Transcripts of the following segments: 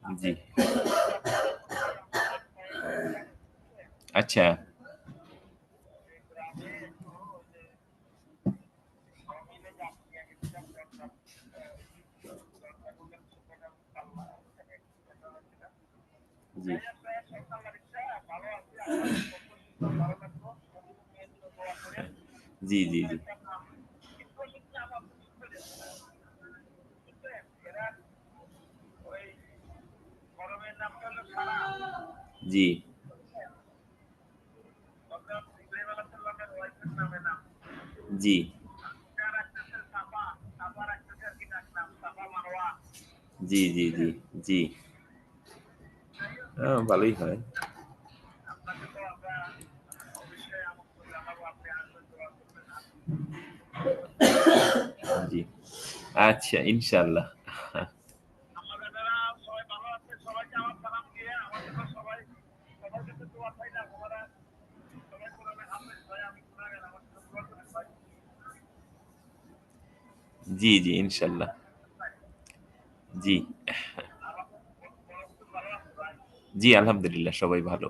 জি। আচ্ছা। জি। জি, জি, জি। জি। জি। জি, জি, জি, জি। ভালোই হয়। জি। আচ্ছা, ইনশাআল্লাহ। জি, জি, ইনশাআল্লাহ। জি। জি, আলহামদুলিল্লাহ সবাই ভালো।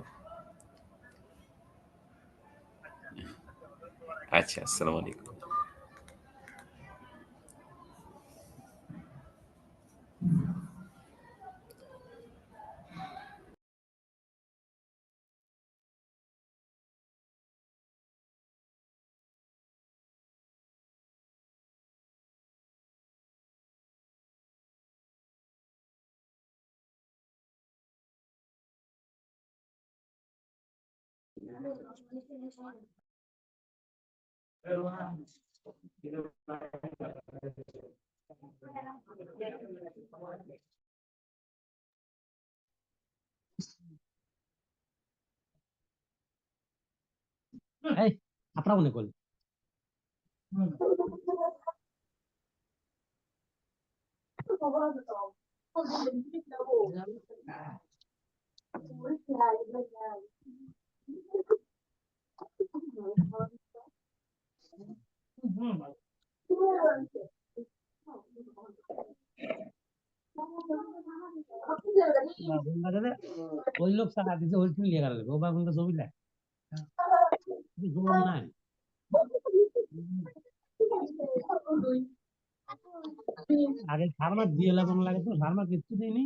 আচ্ছা, আসসালামু আলাইকুম। এই আপনারা মনে করেন ওই লোক টাকা দিতে ওই নিয়ে গেল ও বাগুনটা জমি নাই জমি নাই আগে ফার্মার দিয়ে লাগানো লাগে তো ফার্মার কিচ্ছু দিইনি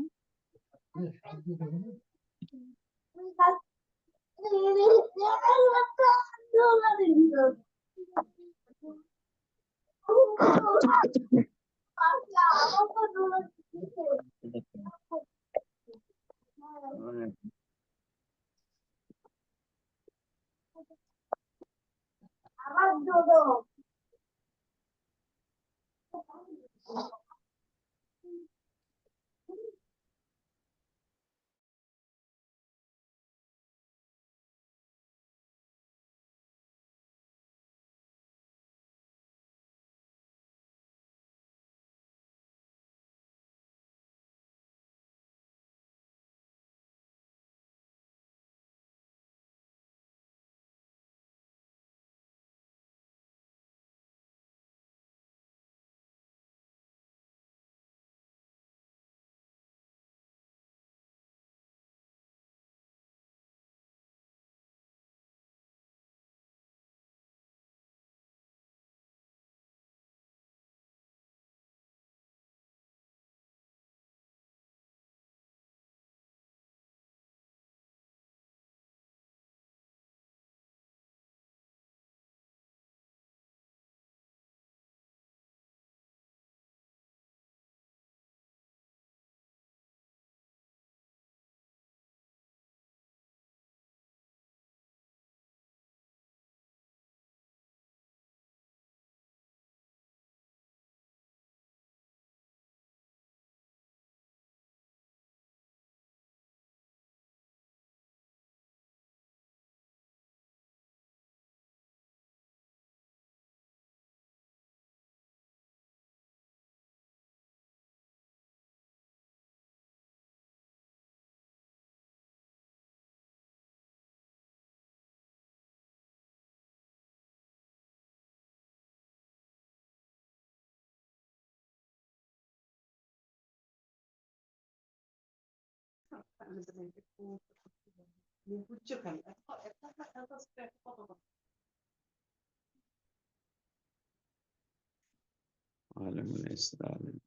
عالم الإسلام.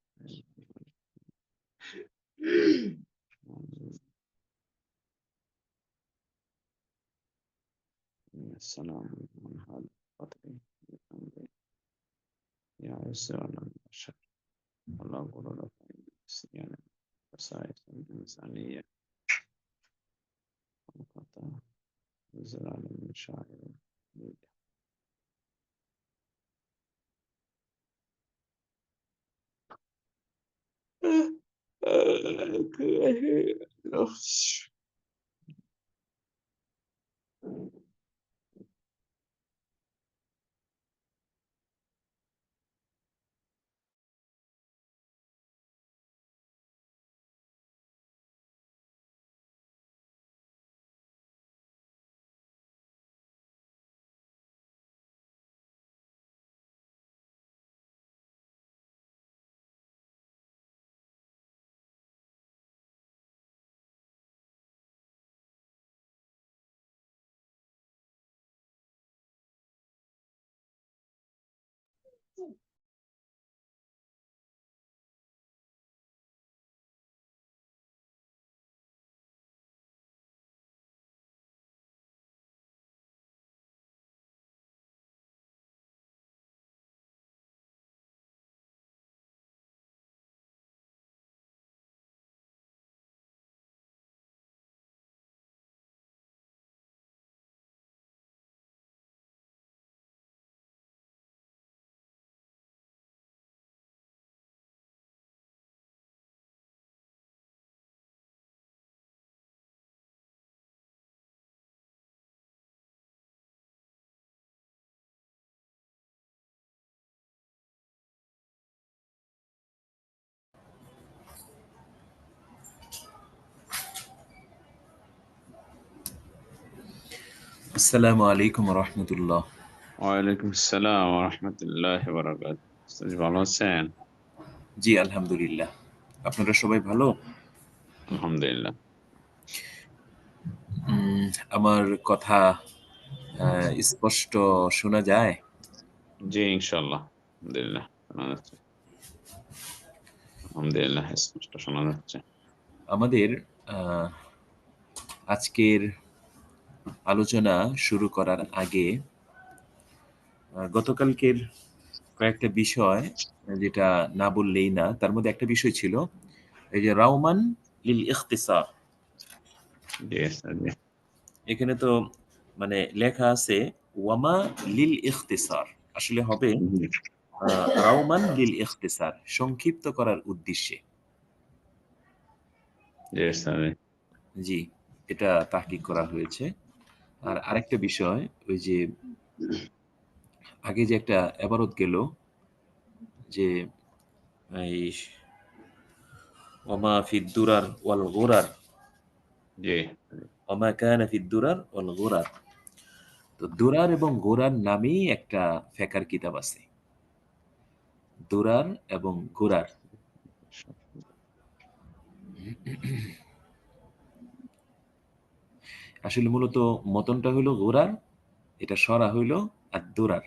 السلام من هذا القتل يا عز ولا البشر ولا غرور يعني خصائص الإنسانية وقطع الزلال من شاعر আসসালামু আলাইকুম রহমতুল্লাহ। وعليكم السلام ورحمة الله وبركاته أستاذ ভালো আছেন? জি আলহামদুলিল্লাহ। আপনারা সবাই ভালো? আলহামদুলিল্লাহ। আমার কথা স্পষ্ট শোনা যায়? জি ইনশাআল্লাহ আলহামদুলিল্লাহ শোনা যাচ্ছে। আলহামদুলিল্লাহ স্পষ্ট শোনা যাচ্ছে। আমাদের আজকের আলোচনা শুরু করার আগে গতকালকের কয়েকটা বিষয় যেটা না বললেই না, তার মধ্যে একটা বিষয় ছিল এই যে রাওমান লিল ইখতিসার। জি স্যার জি। এখানে তো মানে লেখা আছে ওয়ামা লিল ইখতিসার, আসলে হবে রাওমান লিল ইখতিসার, সংক্ষিপ্ত করার উদ্দেশ্যে। জি স্যার জি। জি, এটা তাহকিক করা হয়েছে। আর আরেকটা বিষয়, ওই যে আগে যে একটা এবারত গেল যে এই ওমা ফিদ দুরার ওয়াল গুরার, জি ওমা কানা ফিদ দুরার ওয়াল গুরার। তো দুরার এবং গোরার নামেই একটা ফেকার কিতাব আছে, দুরার এবং গোরার। আসলে মূলত মতনটা হইল গোরার, এটা সরা হইল আর দুরার।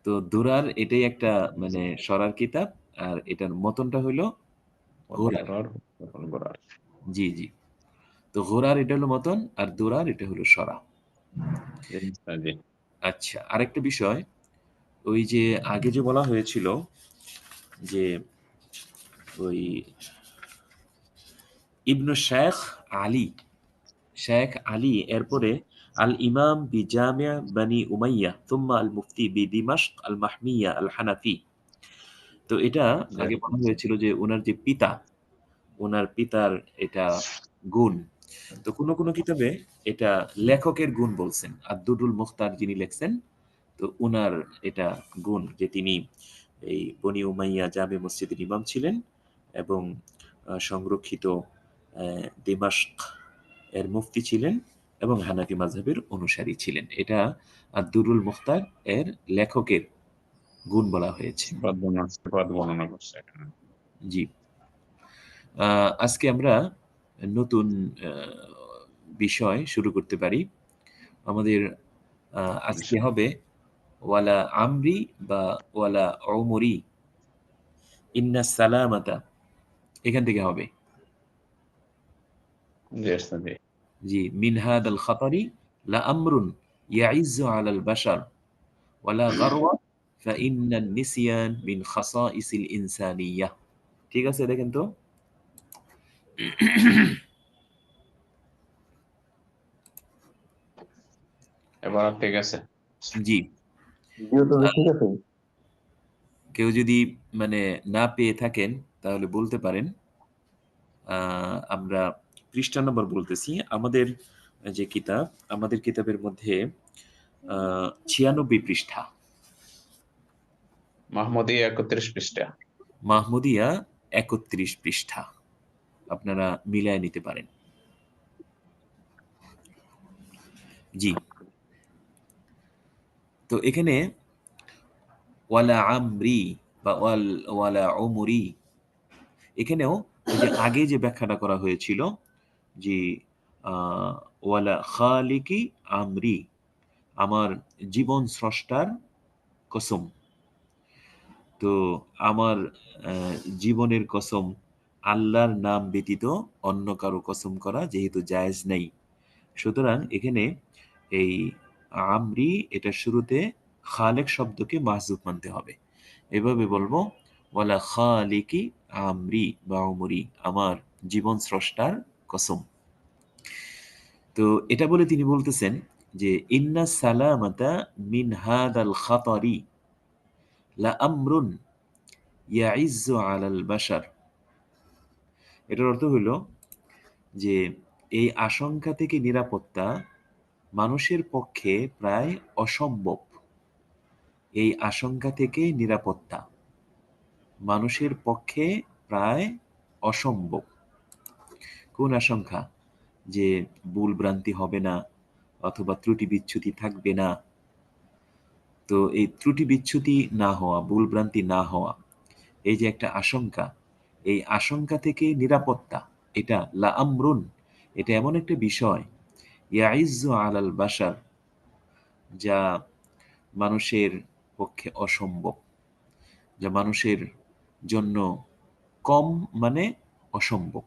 তো দুরার এটাই একটা মানে সরার কিতাব, আর এটার মতনটা হইল গোরার। গোরার। জি জি। তো গোরার এটা হলো মতন, আর দুরার এটা হলো সরা। জি স্যার জি। আচ্ছা, আরেকটা বিষয়, ওই যে আগে যে বলা হয়েছিল যে ওই ইবনু শেখ আলী, শেখ আলী এরপরে আল ইমাম বি জামিয়া বানি উমাইয়া তুম্মা আল মুফতি বি দিমাশক আল মাহমিয়া আল হানাফি। তো এটা আগে বলা হয়েছিল যে ওনার যে পিতা, ওনার পিতার এটা গুণ। তো কোনো কোনো কিতাবে এটা লেখকের গুণ বলছেন, আব্দুল মুখতার যিনি লেখছেন, তো উনার এটা গুণ যে তিনি এই বনি উমাইয়া জামে মসজিদের ইমাম ছিলেন এবং সংরক্ষিত দিমাশক এর মুফতি ছিলেন এবং হানাফি মাযহাবের অনুসারী ছিলেন। এটা আব্দুল মুখতার এর লেখকের গুণ বলা হয়েছে। সিফাত বর্ণনা করছে এখানে। জি। আজকে আমরা নতুন বিষয় শুরু করতে পারি। আমাদের আজকে হবে ওয়ালা আমরি বা ওয়ালা উমরি ইন্না সালামাতা, এখান থেকে হবে। জি ওস্তাদ। জি, মিন হাদাল খাতারি লা আমরুন ইয়াইজ্জু আলাল বাশার ওয়ালা গারওয়া ফাইন্নান নিসিয়ান মিন খাসাইসিল ইনসানিয়াহ। ঠিক আছে, দেখেন তো। এবার ঠিক আছে। জি, ঠিক আছে। কেউ যদি মানে না পেয়ে থাকেন তাহলে বলতে পারেন। আমরা পৃষ্ঠা নম্বর বলতেছি। আমাদের যে কিতাব, আমাদের কিতাবের মধ্যে 96 পৃষ্ঠা, মাহমুদিয়া 31 পৃষ্ঠা। মাহমুদিয়া 31 পৃষ্ঠা, আপনারা মিলায় নিতে পারেন। জি, তো এখানে ওয়ালা আমরি বা ওয়ালা উমরি, এখানেও ওই যে আগে যে ব্যাখ্যাটা করা হয়েছিল যে ওয়ালা খালিকি আমরি, আমার জীবন স্রষ্টার কসম। তো আমার জীবনের কসম, আল্লাহর নাম ব্যতীত অন্য কারো কসম করা যেহেতু জায়েজ নাই, সুতরাং এখানে এই আমরি এটা শুরুতে খালেক শব্দকে মাহজুব মানতে হবে। এভাবে বলবো ওয়ালা খালিকি আমরি বা উমরি, আমার জীবন স্রষ্টার কসম। তো এটা বলে তিনি বলতেছেন যে ইন্না সালামাতা মিন হাদাল খাতারি লা আমরুন ইয়াইজ্জু আলাল বাশার। এটার অর্থ হইল যে এই আশঙ্কা থেকে নিরাপত্তা মানুষের পক্ষে প্রায় অসম্ভব। এই আশঙ্কা থেকে নিরাপত্তা মানুষের পক্ষে প্রায় অসম্ভব। কোন আশঙ্কা? যে ভুল ভ্রান্তি হবে না অথবা ত্রুটি বিচ্যুতি থাকবে না। তো এই ত্রুটি বিচ্যুতি না হওয়া, ভুল ভ্রান্তি না হওয়া, এই যে একটা আশঙ্কা, এই আশঙ্কা থেকে নিরাপত্তা, এটা লা আমরুন, এটা এমন একটা বিষয় ইয়াইজ্জু আলাল বাশার, যা মানুষের পক্ষে অসম্ভব, যা মানুষের জন্য কম মানে অসম্ভব।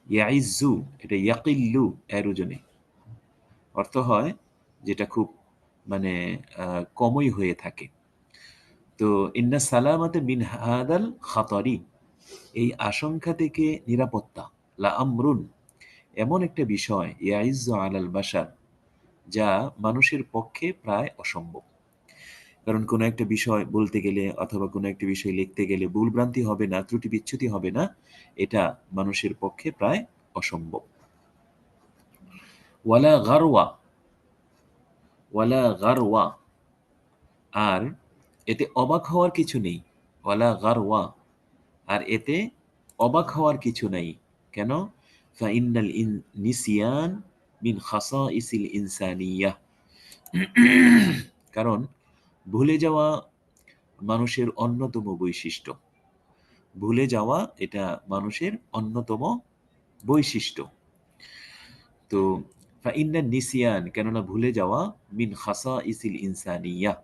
ইয়াইজ্জু এটা ইয়াকিল্লু এর ওজনে, অর্থ হয় যেটা খুব মানে কমই হয়ে থাকে। তো ইন্না সালামাতে মিন হাদাল খাতারি, এই আশঙ্কা থেকে নিরাপত্তা, লা আমরুন এমন একটা বিষয়, ইয়াইজ্জু আলাল বাশার, যা মানুষের পক্ষে প্রায় অসম্ভব। কারণ কোনো একটা বিষয় বলতে গেলে অথবা কোনো একটা বিষয় লিখতে গেলে ভুল ভ্রান্তি হবে না, ত্রুটি বিচ্যুতি হবে না, এটা মানুষের পক্ষে প্রায় অসম্ভব। ওয়ালা গারওয়া, ওয়ালা গারওয়া, আর এতে অবাক হওয়ার কিছু নেই। ওয়ালা গারওয়া, আর এতে অবাক হওয়ার কিছু নাই। কেন? ফাইন্নাল নিসিয়ান মিন খাসাইসিল ইনসানিয়াহ, কারণ ভুলে যাওয়া মানুষের অন্যতম বৈশিষ্ট্য। ভুলে যাওয়া এটা মানুষের অন্যতম বৈশিষ্ট্য। তো ফাইন্নান নিসিয়ান, কেননা ভুলে যাওয়া, মিন খাসাইসিল ইনসানিয়াহ,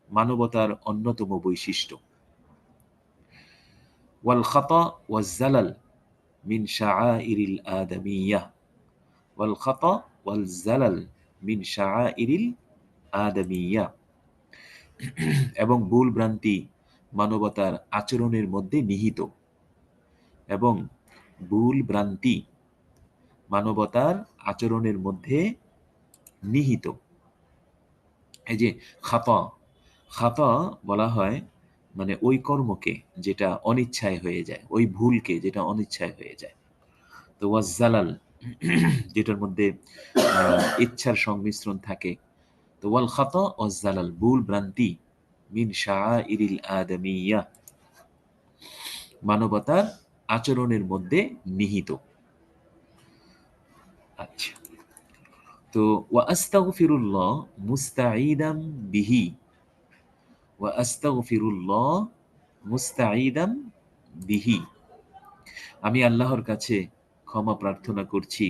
মানবতার অন্যতম বৈশিষ্ট্য। ওয়াল খাতা ওয়াজ জালাল মিন শাআইরিল আদামিয়াহ, ওয়াল খাতা ওয়াল জালাল মিন শাআইরিল আদামিয়াহ, এবং ভুল ভ্রান্তি মানবতার আচরণের মধ্যে নিহিত, এবং ভুল ভ্রান্তি মানবতার আচরণের মধ্যে নিহিত। এই যে খাতা, খাতা বলা হয় মানে ওই কর্মকে যেটা অনিচ্ছায় হয়ে যায়, ওই ভুলকে যেটা অনিচ্ছায় হয়ে যায়। তো ওয়াজ্জালাল, যেটার মধ্যে ইচ্ছার সংমিশ্রণ থাকে। তো ওয়াল খাতা ওয়াজ্জালাল, ভুল ভ্রান্তি, মিন শাআইরিল আদামিয়াহ, মানবতার আচরণের মধ্যে নিহিত। আচ্ছা, তো ওয়া আস্তাগফিরুল্লাহ মুস্তাঈদাম বিহি, ওয়া আস্তাগফিরুল্লাহ মুস্তাঈদাম বিহি, আমি আল্লাহর কাছে ক্ষমা প্রার্থনা করছি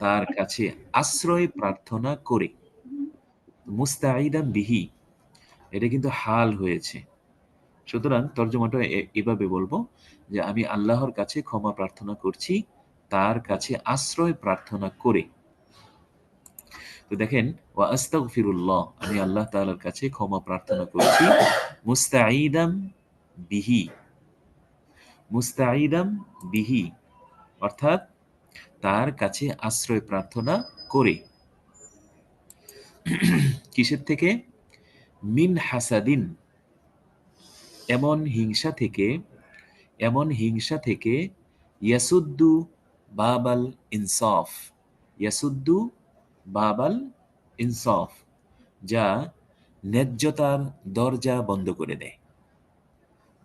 তার কাছে আশ্রয় প্রার্থনা করে। মুস্তাঈদান বিহি, এটা কিন্তু হাল হয়েছে। সুতরাং তর্জমাটা এভাবে বলবো যে আমি আল্লাহর কাছে ক্ষমা প্রার্থনা করছি তার কাছে আশ্রয় প্রার্থনা করে। তো দেখেন, ওয়া আস্তাগফিরুল্লাহ, আমি আল্লাহ তাআলার কাছে ক্ষমা প্রার্থনা করছি মুস্তাঈদাম বিহি। মুস্তাঈদাম বিহি অর্থাৎ তার কাছে আশ্রয় প্রার্থনা করে। কিসের থেকে? মিন হাসাদিন, এমন হিংসা থেকে, এমন হিংসা থেকে, ইয়াসুদ্দু বাবাল ইনসাফ, ইয়াসুদ্দু বাবাল ইনসাফ, যা ন্যায্যতার দরজা বন্ধ করে দেয়,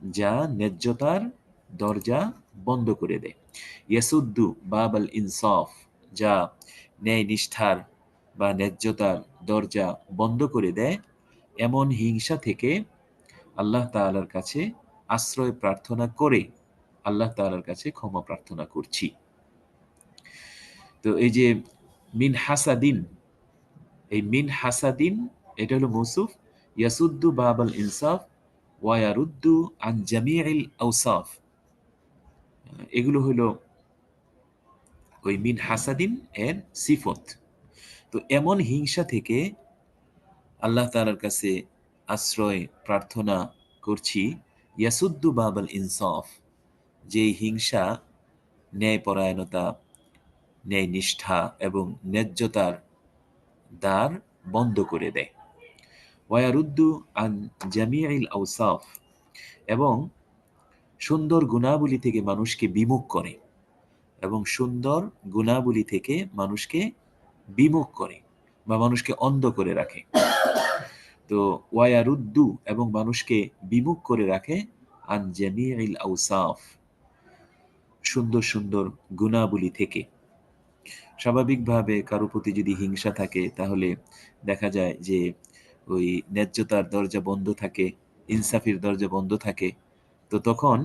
যা ন্যায্যতার দরজা বন্ধ করে দেয়। ইয়াসুদ্দু বাবাল ইনসাফ, যা ন্যায় নিষ্ঠার বা ন্যায্যতার দরজা বন্ধ করে দেয়, এমন হিংসা থেকে আল্লাহ তাআলার কাছে আশ্রয় প্রার্থনা করে আল্লাহ তাআলার কাছে ক্ষমা প্রার্থনা করছি। তো এই যে মিন হাসাদিন, এই মিন হাসাদিন এটা হলো মৌসুফ। ইয়াসুদ্দু বাবাল ইনসাফ ওয়া ইয়ারুদ্দু আন জামিইল আওসাফ, এগুলো হলো ওই মিন হাসাদিন এর সিফত। তো এমন হিংসা থেকে আল্লাহ তাআলার কাছে আশ্রয় প্রার্থনা করছি। ইয়াসুদ্দু বাবাল ইনসাফ, যে হিংসা ন্যায়পরায়ণতা, ন্যায় নিষ্ঠা এবং ন্যায্যতার দ্বার বন্ধ করে দেয়। ওয়ায়ারুদ্দু আন জামিইল আওসাফ, এবং সুন্দর গুণাবলী থেকে মানুষকে বিমুখ করে, এবং সুন্দর গুণাবলী থেকে মানুষকে বিমুখ করে বা মানুষকে অন্ধ করে রাখে। তো ওয়ায়ারুদ্দু, এবং মানুষকে বিমুখ করে রাখে, আন জামিইল আওসাফ, সুন্দর সুন্দর গুণাবলী থেকে। স্বাভাবিকভাবে কারো প্রতি যদি হিংসা থাকে তাহলে দেখা যায় যে ওই ন্যায্যতার দরজা বন্ধ থাকে, ইনসাফের দরজা বন্ধ থাকে। তো তখন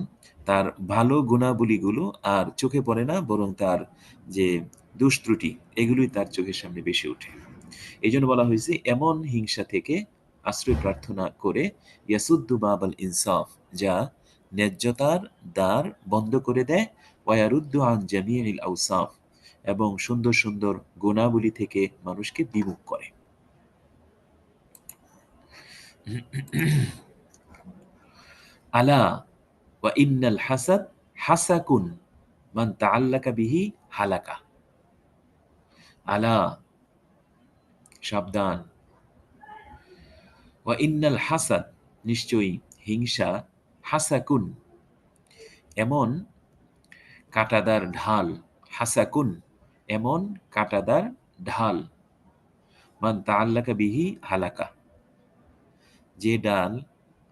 তার ভালো গুণাবলীগুলো আর চোখে পড়ে না, বরং তার যে দুষ্ত্রুটি এগুলোই তার চোখের সামনে বেশি ওঠে। এই জন্য বলা হয়েছে এমন হিংসা থেকে আশ্রয় প্রার্থনা করে, ইয়াসুদ্দু বাবাল ইনসাফ, যা ন্যায্যতার দ্বার বন্ধ করে দেয়, ওয়ায়ারুদ্দু আন জামিইল আওসাফ, এবং সুন্দর সুন্দর গুণাবলী থেকে মানুষকে বিমুখ করে। আলা ওয়া ইন্নাল হাসাদ হাসাকুন মান তাআল্লাকা বিহি হালাকা। আলা, সাবধান। ওয়া ইন্নাল হাসাদ, নিশ্চয়ই হিংসা, হাসাকুন, এমন কাঁটাদার ঢাল, হাসাকুন, এমন কাঁটাদার ঢাল, মান তাআল্লাকা বিহি হালাকা, যে ডাল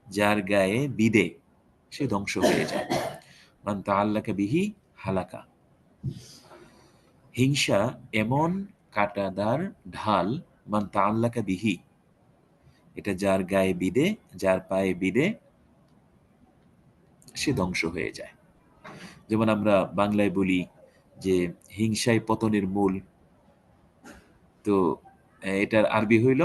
যার গায়ে বিদে সে ধ্বংস হয়ে যায়। মান তাআল্লাকা বিহি হালাকা, হিংসা এমন কাঁটাদার ঢাল, মান তাআল্লাকা বিহি, এটা যার গায়ে বিদে, যার পায়ে বিদে সে ধ্বংস হয়ে যায়। যেমন আমরা বাংলায় বলি যে হিংসাই পতনের মূল। তো এটার আরবি হইল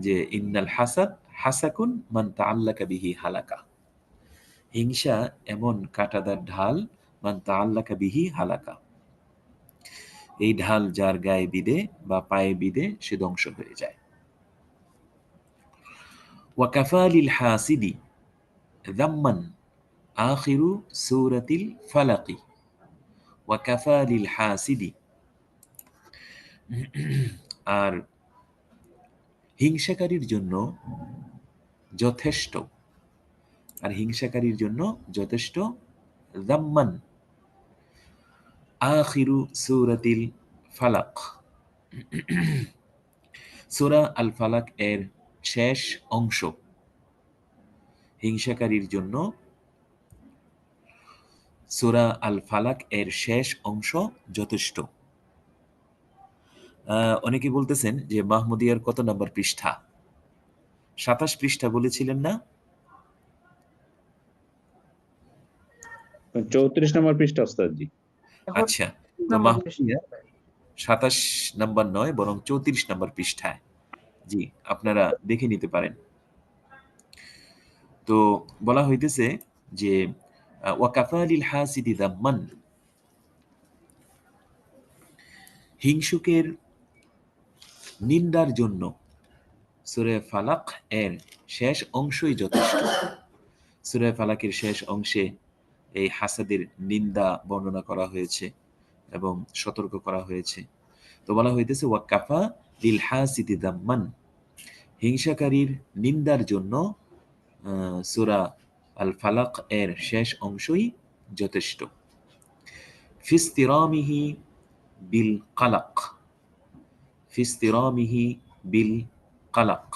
যে ইন্নাল হাসাদ হাসাকুন মান তাআল্লাকা বিহি হালাকা, হিংসা এমন কাঁটাদার ঢাল, মান তাআল্লাকা বিহি হালাকা, এই ঢাল যার গায়ে বিদে বা পায়ে বিদে সে ধ্বংস হয়ে যায়। ওয়া কাফা লিল হাসিদি যাম্মান আখিরু সূরাতিল ফালাকি। ওয়া কাফা লিল হাসিদি, আর হিংসাকারীর জন্য যথেষ্ট, আর হিংসাকারীর জন্য যথেষ্ট, যাম্মান আখিরু সূরাতিল ফালাক, সূরা আল ফালাক এর শেষ অংশ, হিংসাকারীর জন্য সূরা আল ফালাক এর শেষ অংশ যথেষ্ট। অনেকে বলতেছেন যে মাহমুদিয়ার কত নাম্বার পৃষ্ঠা? 27 পৃষ্ঠা বলেছিলেন না? 34 নম্বর পৃষ্ঠা ওস্তাদ জি। এখন আচ্ছা, তো নম্বর পৃষ্ঠা। মাহমুদিয়া 27 নাম্বার নয় বরং 34 নাম্বার পৃষ্ঠায়। জি, আপনারা দেখে নিতে পারেন। তো বলা হইতেছে যে ওয়াকাফা লিল হাসিদি যাম্মান, হিংসুকের নিন্দার জন্য সূরা ফালাক এর শেষ অংশই যথেষ্ট। সূরা ফালাকের শেষ অংশে এই হাসাদের নিন্দা বর্ণনা করা হয়েছে এবং সতর্ক করা হয়েছে। তো বলা হইতেছে ওয়াকাফা লিল হাসিদি যাম্মান, হিংসাকারীর নিন্দার জন্য সূরা আল ফালাক এর শেষ অংশই যথেষ্ট। ফিস্তিরামিহি বিল কালাক, ফিস্তিরামিহি বিল কালাক,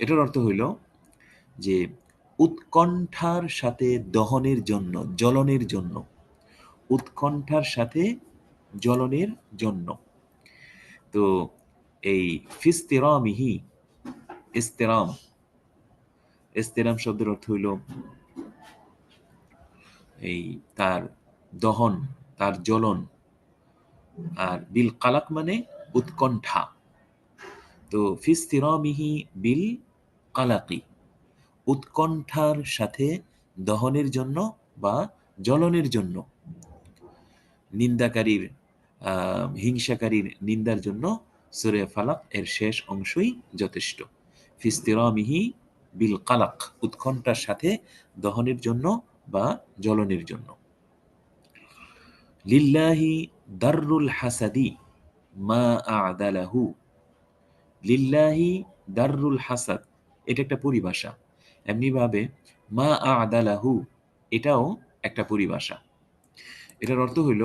এটার অর্থ হইল যে উৎকণ্ঠার সাথে দহনের জন্য, জ্বলনের জন্য, উৎকণ্ঠার সাথে জ্বলনের জন্য। তো এই ফিস্তিরামিহি, ইস্তিরাম, ইস্তিরাম শব্দের অর্থ হইল এই তার দহন, তার জ্বলন। আর বিল কালাক মানে উৎকণ্ঠা। তো ফিস্তিরামিহি বিল কালাকি, উৎকণ্ঠার সাথে দহনের জন্য বা জ্বলনের জন্য, নিন্দাকারীর হিংসাকারীর নিন্দার জন্য সূরা ফালাক এর শেষ অংশই যথেষ্ট। ফিস্তিরামিহি বিল কালাক, উৎকণ্ঠার সাথে দহনের জন্য বা জ্বলনের জন্য। লিল্লাহি দাররুল হাসাদি মা আ'দালাহু, লিল্লাহি দাররুল হাসাদ, এটা একটা পরিভাষা। এমনিভাবে মা আ'দালাহু এটাও একটা পরিভাষা। এটার অর্থ হইল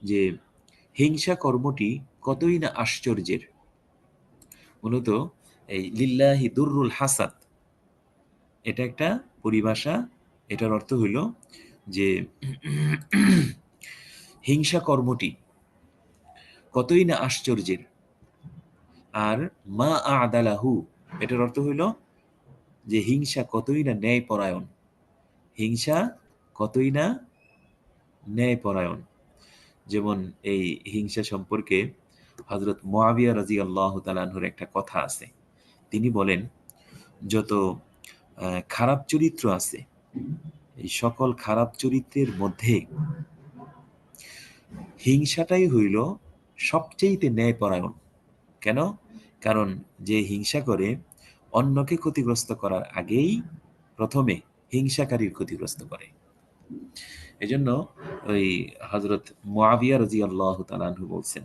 যে হিংসা কর্মটি কতই না আশ্চর্যের। মূলত এই লিল্লাহি দুররুল হাসাদ এটা একটা পরিভাষা। এটার অর্থ হইল যে হিংসা কর্মটি কতই না আশ্চর্যের। আর মা আ'দালাহু এটার অর্থ হইল যে হিংসা কতই না ন্যায়পরায়ণ, হিংসা কতই না ন্যায়পরায়ণ। যেমন এই হিংসা সম্পর্কে হযরত মুআবিয়া রাদিয়াল্লাহু তাআলা আনহুর একটা কথা আছে। তিনি বলেন, যত খারাপ চরিত্র আছে, এই সকল খারাপ চরিত্রের মধ্যে হিংসাটাই হইল সবচেয়ে ন্যায়পরায়ণ। কেন? কারণ যে হিংসা করে অন্যকে ক্ষতিগ্রস্ত করার আগেই প্রথমে হিংসাকারীর ক্ষতিগ্রস্ত করে। এজন্য ওই হযরত মুআবিয়া রাদিয়াল্লাহু তাআলা আনহু বলছেন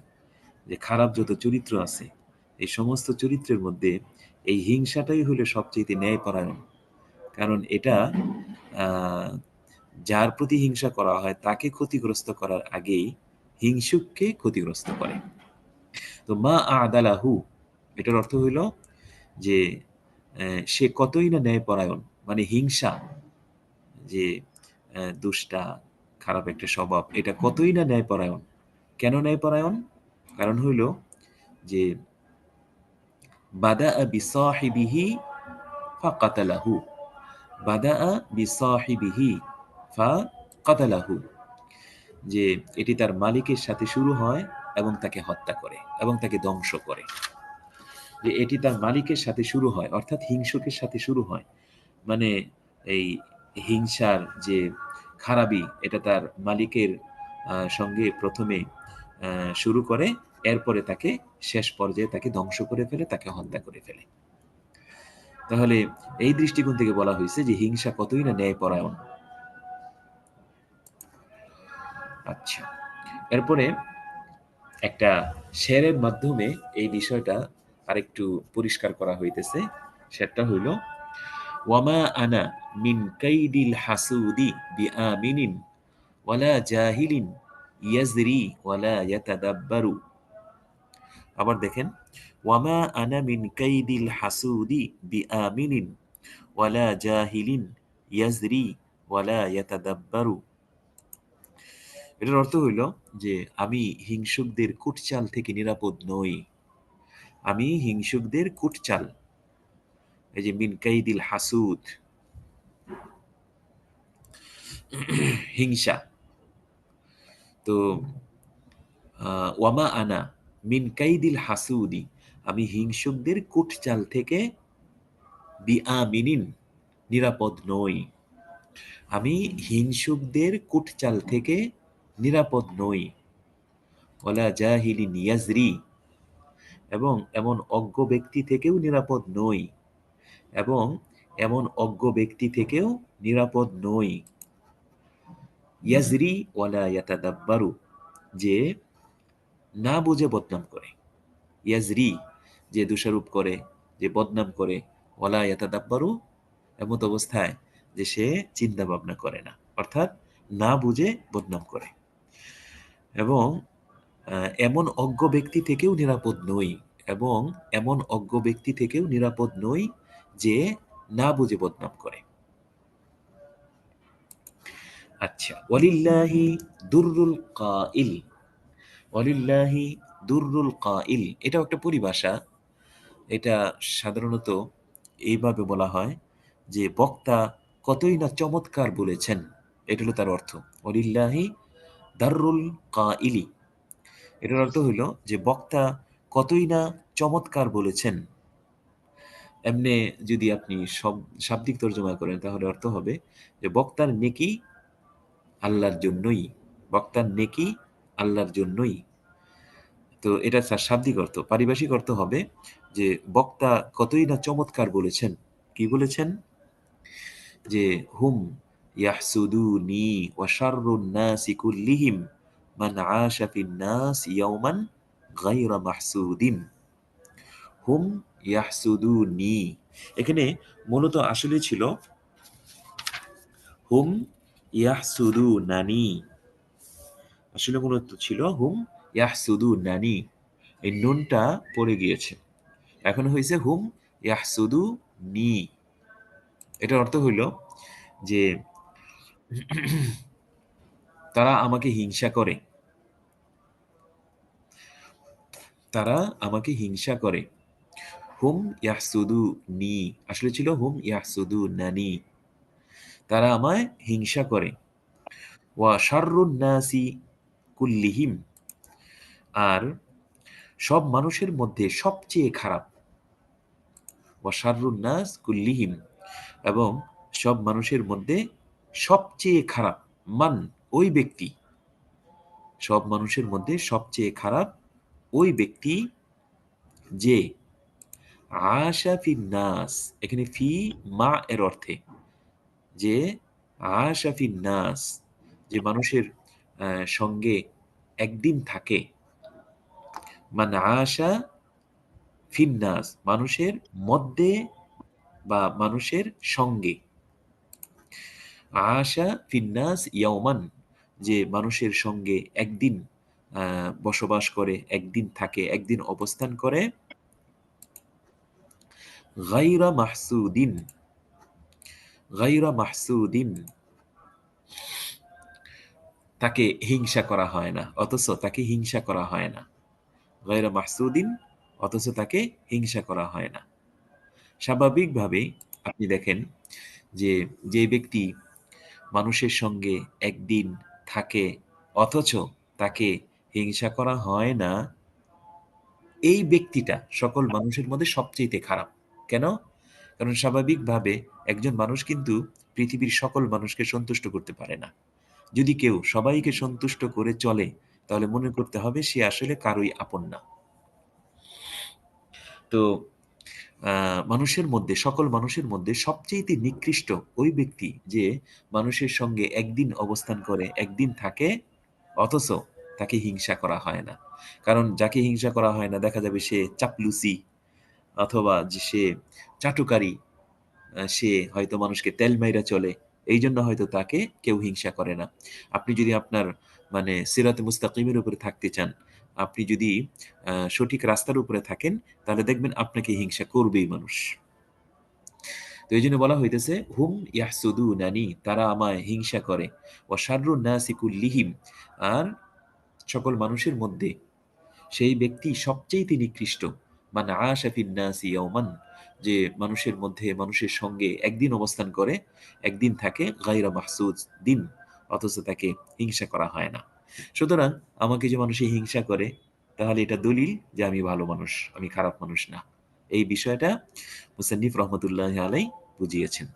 যে খারাপ যত চরিত্র আছে, এই সমস্ত চরিত্রের মধ্যে এই হিংসাটাই হলো সবচেয়ে ন্যায়পরায়ণ। কারণ এটা যার প্রতি হিংসা করা হয় তাকে ক্ষতিগ্রস্ত করার আগেই হিংসুককে ক্ষতিগ্রস্ত করে। তো মা আ'দালাহু এটার অর্থ হইল যে সে কতই না ন্যায়পরায়ণ, মানে হিংসা যে দুষ্টা, খারাপ একটা স্বভাব, এটা কতই না ন্যায়পরায়ণ। কেন ন্যায়পরায়ণ? কারণ হইল যে বাদাআ বিসাহিবিহি ফাকাতালাহু, বাদাআ বিসাহিবিহি ফাকাতালাহু, যে এটি তার মালিকের সাথে শুরু হয় এবং তাকে হত্যা করে এবং তাকে ধ্বংস করে। যে এটি তার মালিকের সাথে শুরু হয় অর্থাৎ হিংসুকের সাথে শুরু হয়, মানে এই হিংসার যে খারাপি এটা তার মালিকের সঙ্গে প্রথমে শুরু করে, এরপরে তাকে শেষ পর্যায়ে তাকে ধ্বংস করে ফেলে, তাকে হত্যা করে ফেলে। তাহলে এই দৃষ্টিকোণ থেকে বলা হয়েছে যে হিংসা কতই না ন্যায়পরায়ণ। আচ্ছা, এরপরে একটা শেরের মাধ্যমে এই বিষয়টা আরেকটু পরিষ্কার করা হইতেছে। সেটা হইল ওয়ামা আনা মিন কাইদিল হাসুদি বিআমিনিন ওয়ালা জাহিলিন ইয়াজরি ওয়ালা ইয়াতাদাব্বারু। আবার দেখেন, ওয়ামা আনা মিন কাইদিল হাসুদি বিআমিনিন ওয়ালা জাহিলিন ইয়াজরি ওয়ালা ইয়াতাদাব্বারু। এটার অর্থ হইল যে আমি হিংসুকদের কুটচাল থেকে নিরাপদ নই। আমি হিংসুকদের কুটচাল, এই যে মিন কাইদিল হাসুদ, হিংসা। তো ওয়ামা আনা মিন কাইদিল হাসুদি, আমি হিংসুকদের কুটচাল থেকে বিআমিনিন, নিরাপদ নই। আমি হিংসুকদের কুটচাল থেকে নিরাপদ নই। ওয়ালা জাহিলিন ইয়াজরি, এবং এমন অজ্ঞ ব্যক্তি থেকেও নিরাপদ নই, এবং এমন অজ্ঞ ব্যক্তি থেকেও নিরাপদ নই। ইয়াজরি ওয়ালা ইয়াতাদাব্বারু, যে না বুঝে বদনাম করে। ইয়াজরি, যে দোষারোপ করে, যে বদনাম করে। ওয়ালা ইয়াতাদাব্বারু, এমত অবস্থায় যে সে চিন্তা ভাবনা করে না, অর্থাৎ না বুঝে বদনাম করে। এবং এমন অজ্ঞ ব্যক্তি থেকেও নিরাপদ নই, এবং এমন অজ্ঞ ব্যক্তি থেকেও নিরাপদ নই যে না বুঝে বদনাম করে। আচ্ছা, ওয়ালিল্লাহি দুররুল কাইল, ওয়ালিল্লাহি দুররুল কাইল, এটাও একটা পরিভাষা। এটা সাধারণত এইভাবে বলা হয় যে বক্তা কতই না চমৎকার বলেছেন, এটা হলো তার অর্থ। ওয়ালিল্লাহি দাররুল কাইলি, এটার অর্থ হইল যে বক্তা কতই না চমৎকার বলেছেন। এমনি যদি আপনি শাব্দিক তর্জমা করেন তাহলে অর্থ হবে যে বক্তার নেকি আল্লাহর জন্যই, বক্তার নেকি আল্লাহর জন্যই। তো এটা তার শাব্দিক অর্থ। পারিভাষিক অর্থ হবে যে বক্তা কতই না চমৎকার বলেছেন। কি বলেছেন? যে হুম ইয়াহসুদুনি ওয়া শাররুন নাসি কুল্লিহিম মান আশা ফিন নাস ইয়াওমান গায়রা মাহসুদিন। হুম ইয়াহসুদুনি, এখানে মূলত আসলে ছিল হুম ইয়াহসুদুনানি, আসলে মূলত ছিল হুম ইয়াহসুদুনানি। এই নুনটা পড়ে গিয়েছে, এখন হয়েছে হুম ইয়াহসুদুনি। এটার অর্থ হইল যে তারা আমাকে হিংসা করে, তারা আমাকে হিংসা করে। হুম ইয়াহসুদু নি, আসলে ছিল হুম ইয়াহসুদু নানি, তারা আমায় হিংসা করে। ওয়া শাররুন নাসি কুল্লিহিম, আর সব মানুষের মধ্যে সবচেয়ে খারাপ। ওয়া শাররুন নাস কুল্লিহিম, এবং সব মানুষের মধ্যে সবচেয়ে খারাপ। মান, ওই ব্যক্তি, সব মানুষের মধ্যে সবচেয়ে খারাপ ওই ব্যক্তি যে আশা ফি নাস, এখানে ফি মা এর অর্থে, যে আশা ফি নাস, যে মানুষের সঙ্গে একদিন থাকে। মানে আশা ফিন নাস, মানুষের মধ্যে বা মানুষের সঙ্গে। আশা ফিন নাস ইয়াওমান, যে মানুষের সঙ্গে একদিন বসবাস করে, একদিন থাকে, একদিন অবস্থান করে। গায়রা মাহসুদিন, গায়রা মাহসুদিন, তাকে হিংসা করা হয় না, অথচ তাকে হিংসা করা হয় না। গায়রা মাহসুদিন, অথচ তাকে হিংসা করা হয় না। স্বাভাবিকভাবে আপনি দেখেন যে যে ব্যক্তি মানুষের সঙ্গে একদিন থাকে অথচ তাকে হিংসা করা হয় না, এই ব্যক্তিটা সকল মানুষের মধ্যে সবচেয়ে খারাপ। কেন? কারণ স্বাভাবিকভাবে একজন মানুষ কিন্তু পৃথিবীর সকল মানুষকে সন্তুষ্ট করতে পারে না। যদি কেউ সবাইকে সন্তুষ্ট করে চলে তাহলে মনে করতে হবে সে আসলে কারোই আপন না। তো মানুষের মধ্যে, সকল মানুষের মধ্যে সবচেয়ে নিকৃষ্ট ওই ব্যক্তি যে মানুষের সঙ্গে একদিন অবস্থান করে, একদিন থাকে, অথচ তাকে হিংসা করা হয় না। কারণ যাকে হিংসা করা হয় না দেখা যাবে সে চাপলুসি, অথবা যে সে চাটুকারি, সে হয়তো মানুষকে তেল মাইরা চলে, এই জন্য হয়তো তাকে কেউ হিংসা করে না। আপনি যদি আপনার মানে সিরাতে মুস্তাকিমের উপরে থাকতে চান, আপনি যদি সঠিক রাস্তার উপরে থাকেন, তাহলে দেখবেন আপনাকে হিংসা করবেই মানুষ। তো এই জন্য বলা হইতেছে হুম ইয়াহসুদুনানি, তারা আমায় হিংসা করে। ওয়া শাররুন নাসি কুল্লিহিম, আর সকল মানুষের মধ্যে সেই ব্যক্তি সবচেয়ে নিকৃষ্ট। মান আশা ফিন নাসি ইয়াওমান, যে মানুষের মধ্যে, মানুষের সঙ্গে একদিন অবস্থান করে, একদিন থাকে, গায়রা মাহসুদ দিন, অথচ তাকে হিংসা করা হয় না। সুতরাং আমাকে যে মানুষে হিংসা করে, তাহলে এটা দলিল যে আমি ভালো মানুষ, আমি খারাপ মানুষ না। এই বিষয়টা মুসান্নিফ রহমতুল্লাহ আলাই বুঝিয়েছেন।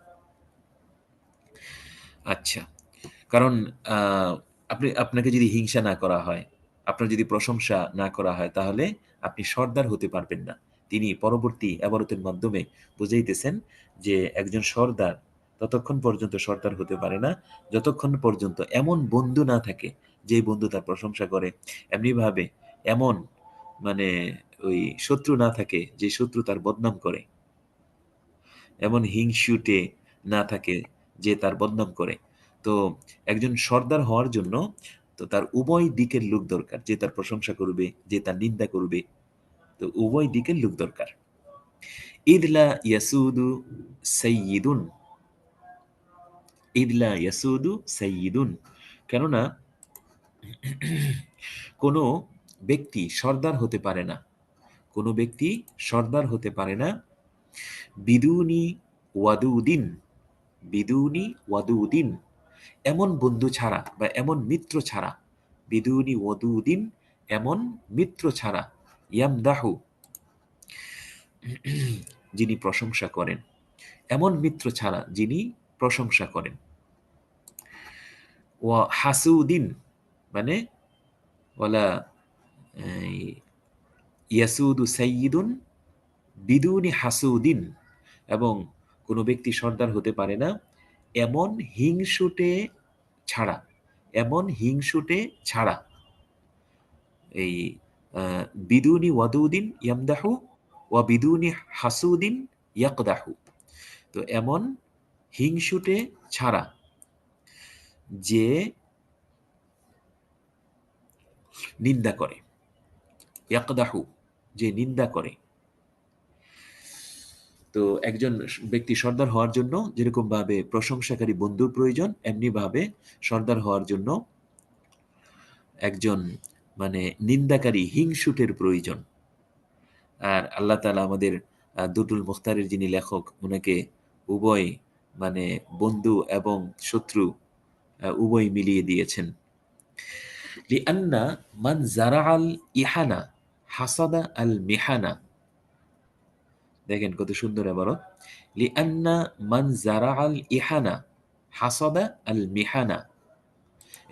আচ্ছা, কারণ আপনাকে যদি হিংসা না করা হয়, আপনার যদি প্রশংসা না করা হয়, তাহলে আপনি সর্দার হতে পারবেন না। তিনি পরবর্তী এবারতের মাধ্যমে বুঝাইতেছেন যে একজন সর্দার ততক্ষণ পর্যন্ত সর্দার হতে পারে না যতক্ষণ পর্যন্ত এমন বন্ধু না থাকে যে বন্ধু তার প্রশংসা করে, এমনিভাবে এমন মানে ওই শত্রু না থাকে যে শত্রু তার বদনাম করে, এমন হিংসুটে না থাকে যে তার বদনাম করে। তো একজন সর্দার হওয়ার জন্য তো তার উভয় দিকের লোক দরকার, যে তার প্রশংসা করবে, যে তার নিন্দা করবে। তো উভয় দিকের লোক দরকার। ইদলা ইয়াসুদু সাইয়িদুন, ইদলা ইয়াসুদু সাইয়িদুন, কেননা কোনো ব্যক্তি সর্দার হতে পারে না, কোনো ব্যক্তি সর্দার হতে পারে না বিদুনি ওয়াদুদিন, বিদুনি ওয়াদুদিন, এমন বন্ধু ছাড়া বা এমন মিত্র ছাড়া, বিদুনি ওয়াদুদিন, এমন মিত্র ছাড়া, ইয়ামদাহু, যিনি প্রশংসা করেন, এমন মিত্র ছাড়া যিনি প্রশংসা করেন। ওয়া হাসুদিন মানে ওয়ালা ইয়াসুদু সাইয়িদুন বিদুনি হাসুদিন, এবং কোনো ব্যক্তি সর্দার হতে পারে না এমন হিংসুটে ছাড়া, এমন হিংসুটে ছাড়া। এই বিদুনি ওয়াদুদিন ইয়ামদাহু ওয়া বিদুনি হাসুদিন ইয়াকদাহু। তো এমন হিংসুটে ছাড়া যে নিন্দা করে, ইয়াকদাহু যে নিন্দা করে। তো একজন ব্যক্তি সর্দার হওয়ার জন্য যেরকম ভাবে প্রশংসাকারী বন্ধুর প্রয়োজন, এমনি ভাবে সর্দার হওয়ার জন্য একজন নিন্দাকারী হিংসুটের প্রয়োজন। আর আল্লাহ তাআলা আমাদের দুটুল মুখতারের যিনি লেখক, ওনাকে উভয় বন্ধু এবং শত্রু উভয় মিলিয়ে দিয়েছেন। লিআন্না মান জারাআল ইহানা হাসাদা আল মিহানা, দেখেন কত সুন্দর ইবারত, লিআন্না মান জারাআল ইহানা হাসাদা আল মিহানা।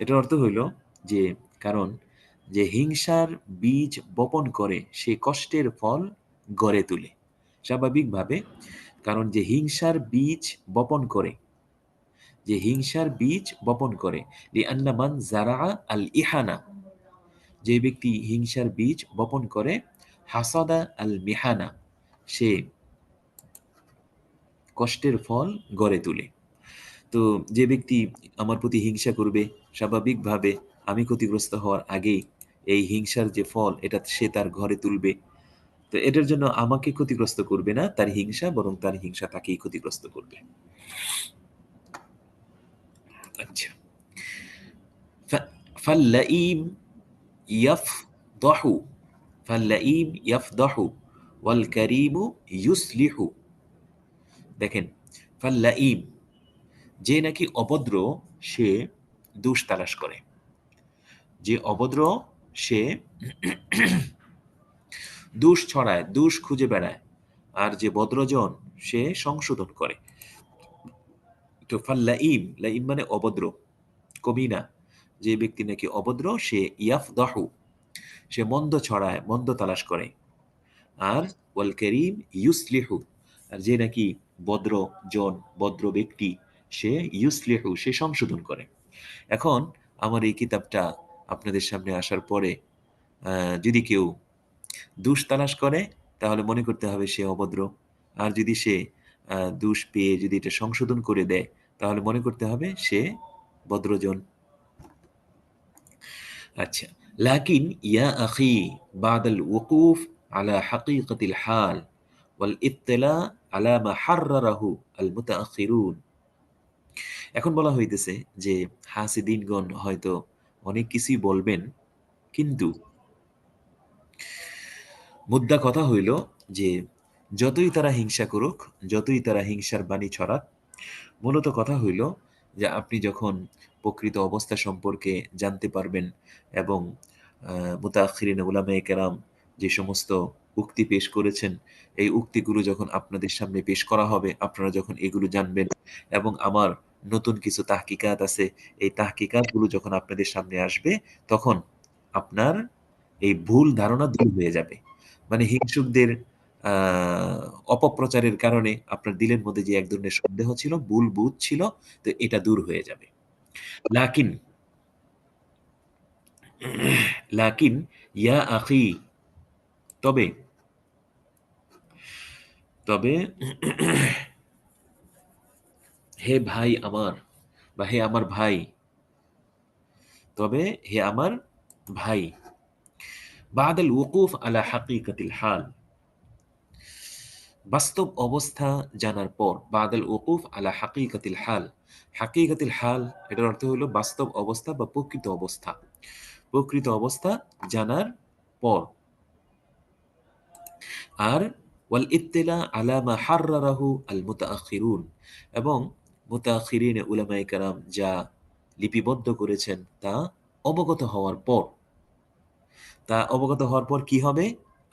এটার অর্থ হইল যে কারণ যে হিংসার বীজ বপন করে সে কষ্টের ফল গড়ে তোলে। স্বাভাবিকভাবে কারণ যে হিংসার বীজ বপন করে, যে হিংসার বীজ বপন করে, লিআন্না মান জারাআ আল ইহানা, যে ব্যক্তি হিংসার বীজ বপন করে, হাসাদা আল মিহানা, সে কষ্টের ফল গড়ে তোলে। তো যে ব্যক্তি আমার প্রতি হিংসা করবে, স্বাভাবিকভাবে আমি ক্ষতিগ্রস্ত হওয়ার আগেই এই হিংসার যে ফল এটা সে তার ঘরে তুলবে। তো এটার জন্য আমাকে ক্ষতিগ্রস্ত করবে না তার হিংসা, বরং তার হিংসা তাকেই ক্ষতিগ্রস্ত করবে। আচ্ছা, ফাল্লাঈম ইয়াফদাহু, ফাল্লাঈম ইয়াফদাহু ওয়াল কারীমু ইউসলিহু। দেখেন, ফাল্লাঈম যে নাকি অভদ্র সে দোষ তালাশ করে, যে অভদ্র সে দোষ ছড়ায়, দোষ খুঁজে বেড়ায়, আর যে ভদ্রজন সে সংশোধন করে। তো ফাল্লাঈম, লাঈম মানে অভদ্র, কমিনা, যে ব্যক্তি নাকি অভদ্র সে ইয়াফদাহু, সে মন্দ ছড়ায়, মন্দ তালাশ করে। আর ওয়াল কারীম ইউসলিহু, আর যে নাকি ভদ্র জন, ভদ্র ব্যক্তি, সে ইউসলিহু, সে সংশোধন করে। এখন আমার এই কিতাবটা আপনাদের সামনে আসার পরে যদি কেউ দোষ তালাশ করে, তাহলে মনে করতে হবে সে অভদ্র। আর যদি সে দোষ পেয়ে যদি এটা সংশোধন করে দেয়, তাহলে মনে করতে হবে সে ভদ্রজন। আচ্ছা, লাকিন ইয়া আখি বাদাল ওকুফ আলা হাকিকতিল হাল ওয়াল ইত্তিলা আলা মা হাররারাহু আল মুতাআখিরুন। এখন বলা হইতেছে যে হাসিদিনগণ হয়তো অনেক কিছুই বলবেন, কিন্তু মুদ্রা কথা হইল যে যতই তারা হিংসা করুক, যতই তারা হিংসার বাণী ছড়াক, মূলত কথা হইল যে আপনি যখন প্রকৃত অবস্থা সম্পর্কে জানতে পারবেন এবং মুতাআখিরিন উলামায়ে কেরাম যে সমস্ত উক্তি পেশ করেছেন, এই উক্তিগুলো যখন আপনাদের সামনে পেশ করা হবে, আপনারা যখন এগুলো জানবেন এবং আমার নতুন কিছু তাহকিকাত আছে, এই তাহকিকাতগুলো যখন আপনাদের সামনে আসবে, তখন আপনার এই ভুল ধারণা দূর হয়ে যাবে। মানে হিংসুকদের আ অপপ্রচারের কারণে আপনার দিলের মধ্যে যে এক ধরনের সন্দেহ ছিল, ভুল বুঝ ছিল, তো এটা দূর হয়ে যাবে। লাকিন লাকিন ইয়া আখি, তবে তবে হে ভাই আমার, বা হে আমার ভাই, তবে হে আমার ভাই, বাদাল উকুফ আলা হাকিকাতিল হাল, বাস্তব অবস্থা জানার পর, বাদাল উকুফ আলা হাকিকাতিল হাল, হাকিকাতিল হাল এটার অর্থ হলো বাস্তব অবস্থা বা প্রকৃত অবস্থা। প্রকৃত অবস্থা জানার পর, আর ওয়াল ইত্তিলা আলা মা হাররারাহু আল মুতাআখিরুন, এবং মুতাআখিরিন উলামায়ে কেরাম যা লিপিবদ্ধ করেছেন তা অবগত হওয়ার পর, কি হবে?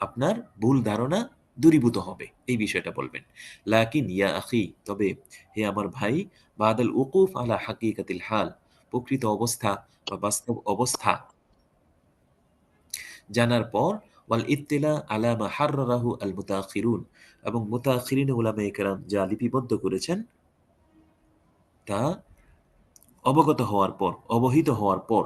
আপনার ভুল ধারণা দূরীভূত হবে। এই বিষয়টা বলবেন। লাকিন ইয়া আখি, তবে হে আমার ভাই, বাদাল উকুফ আলা হাকিকাতিল হাল, প্রকৃত অবস্থা বা বাস্তব অবস্থা জানার পর, ওয়াল ইত্তিলা আলা মা হাররারাহু আল মুতাআখিরুন, এবং মুতাআখিরিন উলামায়ে কেরাম যা লিপিবদ্ধ করেছেন তা অবগত হওয়ার পর, অবহিত হওয়ার পর।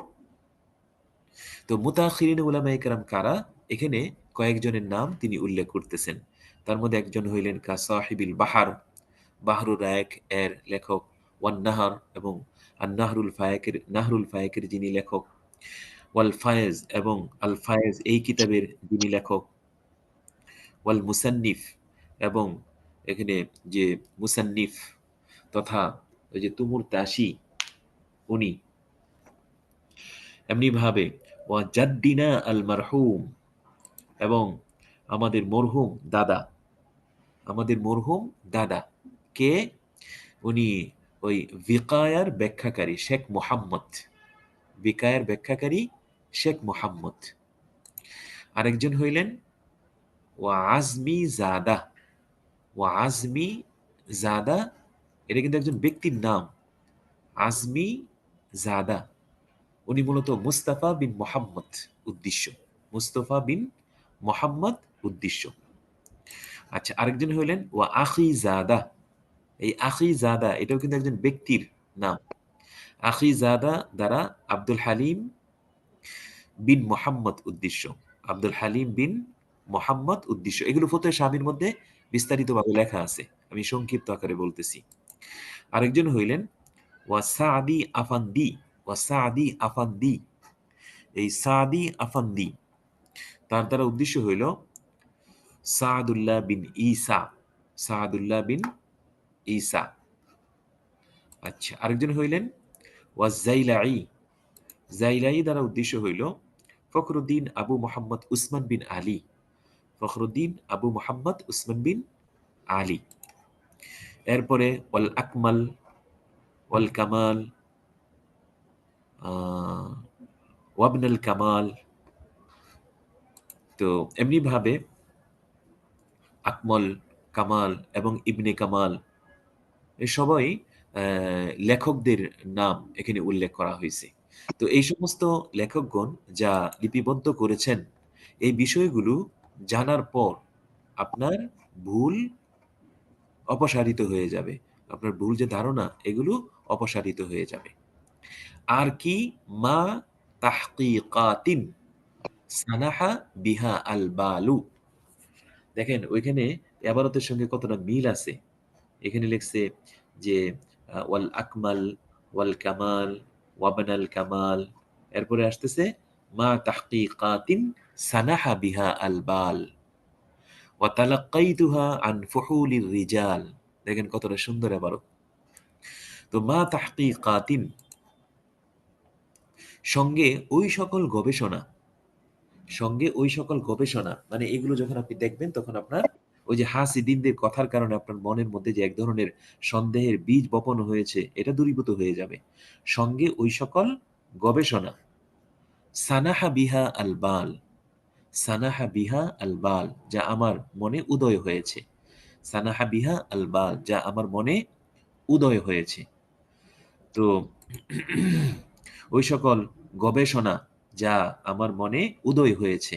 তো মুতাআখিরিন উলামায়ে কেরাম কারা? এখানে কয়েকজনের নাম তিনি উল্লেখ করতেছেন। তার মধ্যে একজন হইলেন কা সাহিবিল বাহার, বাহরুর রায়েক এর লেখক, ওয়ান নাহার, এবং নাহরুল ফায়েকের যিনি লেখক, ওয়াল ফায়েজ, এবং আল ফায়েজ এই কিতাবের যিনি লেখক, ওয়াল মুসান্নিফ, এবং এখানে যে মুসান্নিফ তথা ওই যে তুমুর তাসি উনি, এমনিভাবে ওয়া জাদ্দিনা আল মারহুম, এবং আমাদের মরহুম দাদা, আমাদের মরহুম দাদা কে? উনি ওই ভিকায়ার ব্যাখ্যাকারী শেখ মোহাম্মদ, ভিকায়ার ব্যাখ্যাকারী শেখ মোহাম্মদ। আরেকজন হইলেন ওয়া আজমি জাদা, ওয়া আজমি জাদা, এটা কিন্তু একজন ব্যক্তির নাম, আজমি জাদা। উনি মূলত মুস্তাফা বিন মোহাম্মদ উদ্দেশ্য, মুস্তফা বিন মোহাম্মদ উদ্দেশ্য। আচ্ছা, আরেকজন হইলেন ওয়া আখি জাদা, এই আখি জাদা এটাও কিন্তু একজন ব্যক্তির নাম। আখি জাদা দ্বারা আব্দুল হালিম বিন মোহাম্মদ উদ্দেশ্য, আব্দুল হালিম বিন মোহাম্মদ উদ্দেশ্য। এগুলো ফতোয়া শামীর মধ্যে বিস্তারিতভাবে লেখা আছে, আমি সংক্ষিপ্ত আকারে বলতেছি। আরেকজন হইলেন ওয়া সাদি আফান্দি, ওয়া সাদি আফান্দি, এই সাদি আফান্দি তার দ্বারা উদ্দেশ্য হইল সাদুল্লাহ বিন ঈসা, সাদুল্লাহ বিন ঈসা। আচ্ছা, আরেকজন হইলেন ওয়া জাইলাই, জাইলাই দ্বারা উদ্দেশ্য হইল ফখরুদ্দিন আবু মোহাম্মদ উসমান বিন আলী, ফখরুদ্দিন আবু মোহাম্মদ উসমান বিন আলী। এরপরে ওয়াল আকমাল, ওয়াল কামাল, ওয়াবনাল কামাল। তো এমনিভাবে আকমল, কামাল এবং ইবনে কামাল এ সবাই লেখকদের নাম এখানে উল্লেখ করা হয়েছে। তো এই সমস্ত লেখকগণ যা লিপিবদ্ধ করেছেন, এই বিষয়গুলো জানার পর আপনার ভুল অপসারিত হয়ে যাবে। আপনার ভুল যে ধারণা, এগুলো অপসারিত হয়ে যাবে। আর কি? মা তাহকিকাতিন সানাহা বিহা আল বালু। দেখেন ওইখানে এবারতের সঙ্গে কতটা মিল আছে। এখানে লিখছে যে ওয়াল আকমাল, ওয়াল কামাল, ওয়াবানাল কামাল। এরপরে আসতেছে মা তাহকিকাতিন সানাহা বিহা আল বাল ওয়া তালাক্কাইতুহা আন ফুহুলির রিজাল। দেখেন কতটা সুন্দর এবারত। তো মা তাহকিকাতিন, সঙ্গে ওই সকল গবেষণা, সঙ্গে ওই সকল গবেষণা, মানে এগুলো যখন আপনি দেখবেন তখন আপনার ওই যে হাসিদিনদের কথার কারণে আপনার মনের মধ্যে যে এক ধরনের সন্দেহের বীজ বপন হয়েছে, এটা দূরীভূত হয়ে যাবে। সঙ্গে ওই সকল গবেষণা, সানাহা বিহা আল বাল, সানাহা বিহা আল বাল, যা আমার মনে উদয় হয়েছে, সানাহা বিহা আল বাল, যা আমার মনে উদয় হয়েছে। তো ওই সকল গবেষণা যা আমার মনে উদয় হয়েছে,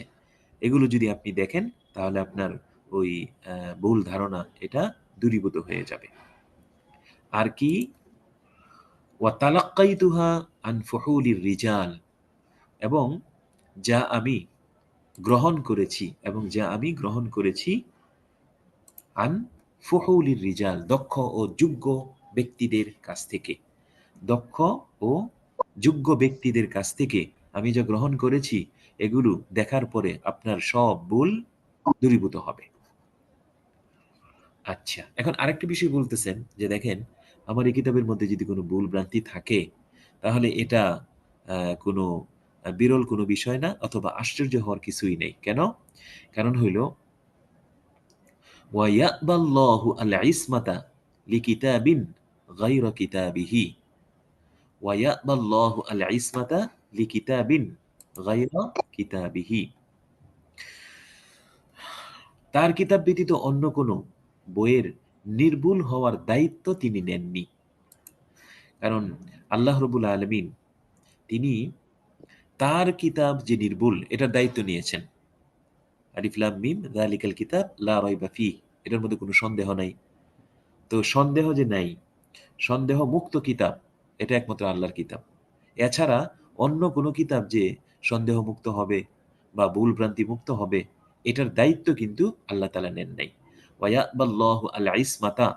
এগুলো যদি আপনি দেখেন, তাহলে আপনার ওই ভুল ধারণা এটা দূরীভূত হয়ে যাবে। আর কি, ওয়াতালাক্কাইতুহা আন ফুহুলির রিজাল, এবং যা আমি গ্রহণ করেছি, এবং যা আমি গ্রহণ করেছি আন ফুহুলির রিজাল, দক্ষ ও যোগ্য ব্যক্তিদের কাছ থেকে, দক্ষ ও যোগ্য ব্যক্তিদের কাছ থেকে আমি যা গ্রহণ করেছি, এগুলো দেখার পরে আপনার সব ভুল দূরীভূত হবে। আচ্ছা, এখন আরেকটা বিষয় বলতেছেন যে দেখেন, আমার এই কিতাবের মধ্যে যদি কোনো ভুল ভ্রান্তি থাকে, তাহলে এটা কোনো বিরল কোনো বিষয় না, অথবা আশ্চর্য হওয়ার কিছুই নেই। কেন? কারণ হইল, ওয়ায়াবাল্লাহু আল ইসমাতা লিকিতাবিন গায়রা কিতাবিহি, ওয়ায়াবাল্লাহু আল ইসমাতা লিকিতাবিন গায়রা কিতাবিহি, তার কিতাব ব্যতীত অন্য কোনো বইয়ের নির্ভুল হওয়ার দায়িত্ব তিনি নেননি। কারণ আল্লাহ রাব্বুল আলামিন তিনি তার কিতাব যে নির্ভুল, এটার দায়িত্ব নিয়েছেন। আলিফ লাম মিম যালিকাল কিতাব লা রাইবা ফিহ, এটার মধ্যে কোনো সন্দেহ নাই। তো সন্দেহ যে নাই, সন্দেহ মুক্ত কিতাব, এটা একমাত্র আল্লাহর কিতাব। এছাড়া অন্য কোনো কিতাব যে সন্দেহ মুক্ত হবে বা ভুল ভ্রান্তি মুক্ত হবে, এটার দায়িত্ব কিন্তু আল্লাহ তাআলা নেন নাই। ওয়ায়াবাল্লাহু আল ইসমাতা,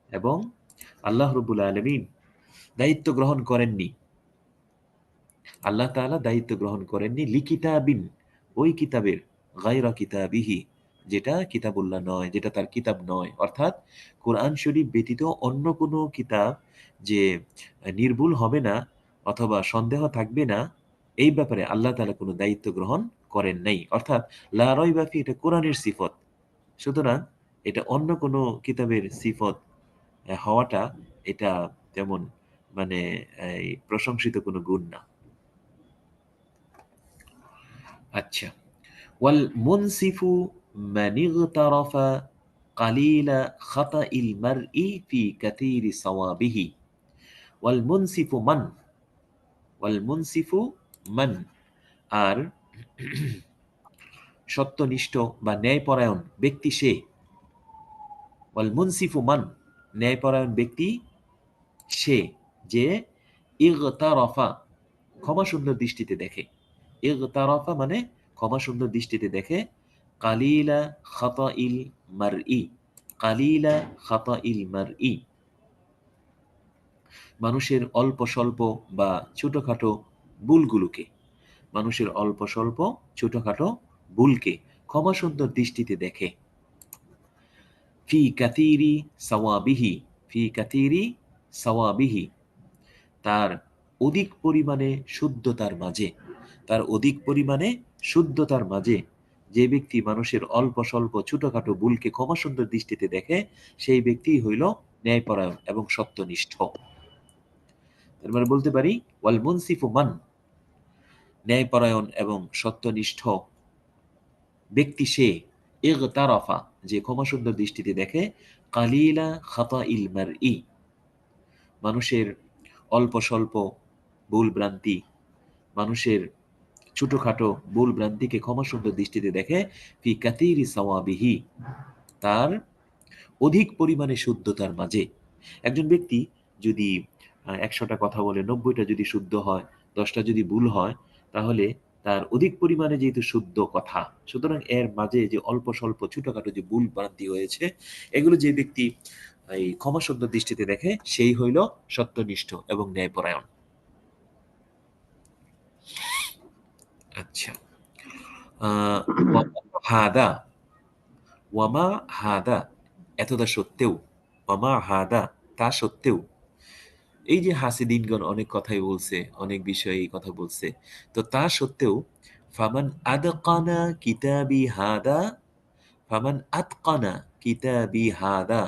এবং আল্লাহ রাব্বুল আলামিন দায়িত্ব গ্রহণ করেননি, আল্লাহ তাআলা দায়িত্ব গ্রহণ করেননি লিকিতাবিন, ওই কিতাবের, গায়রা কিতাবিহি, যেটা কিতাবুল্লাহ নয়, যেটা তার কিতাব নয়। অর্থাৎ কোরআন শরীফ ব্যতীত অন্য কোনো কিতাব যে নির্ভুল হবে না অথবা সন্দেহ থাকবে না, এই ব্যাপারে আল্লাহ তাআলা কোনো দায়িত্ব গ্রহণ করেন নাই। অর্থাৎ লা রাইবা ফি, এটা কোরআনের সিফত, সুতরাং এটা অন্য কোনো কিতাবের সিফত হওয়াটা, এটা তেমন মানে এই প্রশংসিত কোনো গুণ না। আচ্ছা, ওয়াল মুনসিফু মান ইগতারাফা কালিলা খাতাইল মারই ফি কাথীরি সাওয়াবিহি, ওয়াল মুনসিফু মান, ওয়াল মুনসিফু মান, আর সত্যনিষ্ঠ বা ন্যায়পরায়ণ ব্যক্তি সে, ওয়াল মুনসিফু মান, ন্যায়পরায়ণ ব্যক্তি সে, যে ইগতারাফা, ক্ষমা সুন্দর দৃষ্টিতে দেখে, ইগতারাফা মানে ক্ষমা সুন্দর দৃষ্টিতে দেখে, কালিলা খাতাইল মারই, কালিলা খাতাইল মারই, মানুষের অল্প স্বল্প বা ছোটখাটো ভুলগুলোকে, মানুষের অল্প স্বল্প ছোটখাটো ভুলকে ক্ষমা সুন্দর দৃষ্টিতে দেখে। ফি কাতিরি সাওয়াবিহি, ফি কাতিরি সাওয়াবিহি, তার অধিক পরিমাণে শুদ্ধতার মাঝে, তার অধিক পরিমাণে শুদ্ধতার মাঝে যে ব্যক্তি মানুষের অল্প স্বল্প ছোটখাটো ভুলকে ক্ষমা সুন্দর দৃষ্টিতে দেখে, সেই ব্যক্তি হইল ন্যায়পরায়ণ এবং সত্যনিষ্ঠ। তার মানে বলতে পারি, ওয়াল মুনসিফু মান, ন্যায়পরায়ণ এবং সত্যনিষ্ঠ ব্যক্তি সে, ইগতারাফা, যে ক্ষমা সুন্দর দৃষ্টিতে দেখে, কালিলা খাতাইল মারই, মানুষের অল্প স্বল্প ভুল ভ্রান্তি, মানুষের ছোটখাটো ভুল ভ্রান্তিকে ক্ষমা সুন্দর দৃষ্টিতে দেখে, ফি কাতিরি সাওয়াবিহি, তার অধিক পরিমাণে শুদ্ধতার মাঝে। একজন ব্যক্তি যদি ১০০টা কথা বলে ৯০টা যদি শুদ্ধ হয়, ১০টা যদি ভুল হয়, তাহলে তার অধিক পরিমাণে যেহেতু শুদ্ধ কথা, সুতরাং এর মাঝে যে অল্প স্বল্প ছোটখাটো যে ভুল ভ্রান্তি হয়েছে, এগুলো যে ব্যক্তি এই ক্ষমা সুন্দর দৃষ্টিতে দেখে, সেই হইল সত্যনিষ্ঠ এবং ন্যায়পরায়ণ। আচ্ছা, হাদা, ওয়ামা হাদা, এতদা সত্ত্বেও, ওয়ামা হাদা, তা সত্ত্বেও, এই যে হাসিদিনগণ অনেক কথাই বলছে, অনেক বিষয়ে এই কথা বলছে, তো তা সত্ত্বেও, ফামান আদকানা কিতাবি হাদা, ফামান আতকানা কিতাবি হাদা,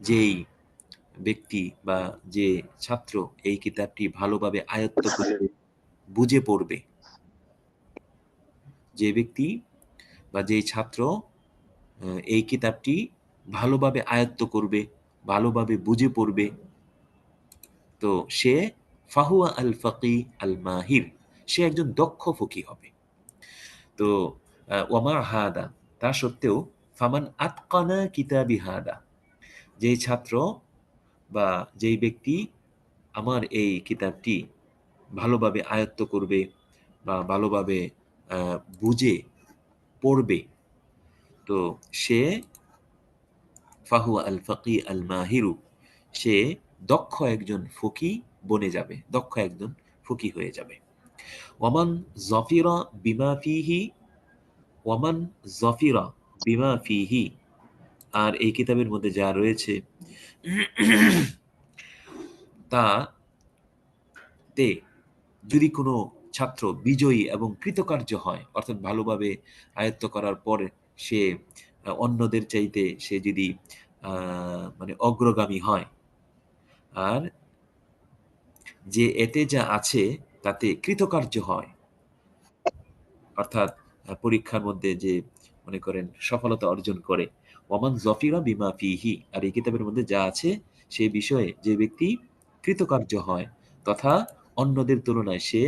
যেই ব্যক্তি বা যে ছাত্র এই কিতাবটি ভালোভাবে আয়ত্ত করবে, বুঝে পড়বে, যে ব্যক্তি বা যেই ছাত্র এই কিতাবটি ভালোভাবে আয়ত্ত করবে, ভালোভাবে বুঝে পড়বে, তো সে ফাহুয়া আল ফাকি আল মাহির, সে একজন দক্ষ ফকি হবে। তো ওয়ামা হাদা, তা সত্ত্বেও ফামান আতকানা কিতাবি হাদা, যেই ছাত্র বা যেই ব্যক্তি আমার এই কিতাবটি ভালোভাবে আয়ত্ত করবে বা ভালোভাবে বুঝে পড়বে, তো সে ফাহুয়া আল ফাকি আল মাহিরু, সে দক্ষ একজন ফকি বনে যাবে, দক্ষ একজন ফকি হয়ে যাবে। ওয়ামান জফিরা বিমা ফিহি, ওয়ামান জফিরা বিমা ফিহি, আর এই কিতাবের মধ্যে যা রয়েছে তাতে যদি কোনো ছাত্র বিজয়ী এবং কৃতকার্য হয়, অর্থাৎ ভালোভাবে আয়ত্ত করার পরে সে অন্যদের চাইতে সে যদি মানে অগ্রগামী হয়, আর যে এতে যা আছে তাতে কৃতকার্য হয়, অর্থাৎ পরীক্ষার মধ্যে যে মনে করেন সফলতা অর্জন করে, ওমান জফিরা বিমা ফিহি, আর এই কিতাবের মধ্যে যা আছে সেই বিষয়ে যে ব্যক্তি কৃতকার্য হয় তথা অন্যদের তুলনায় সে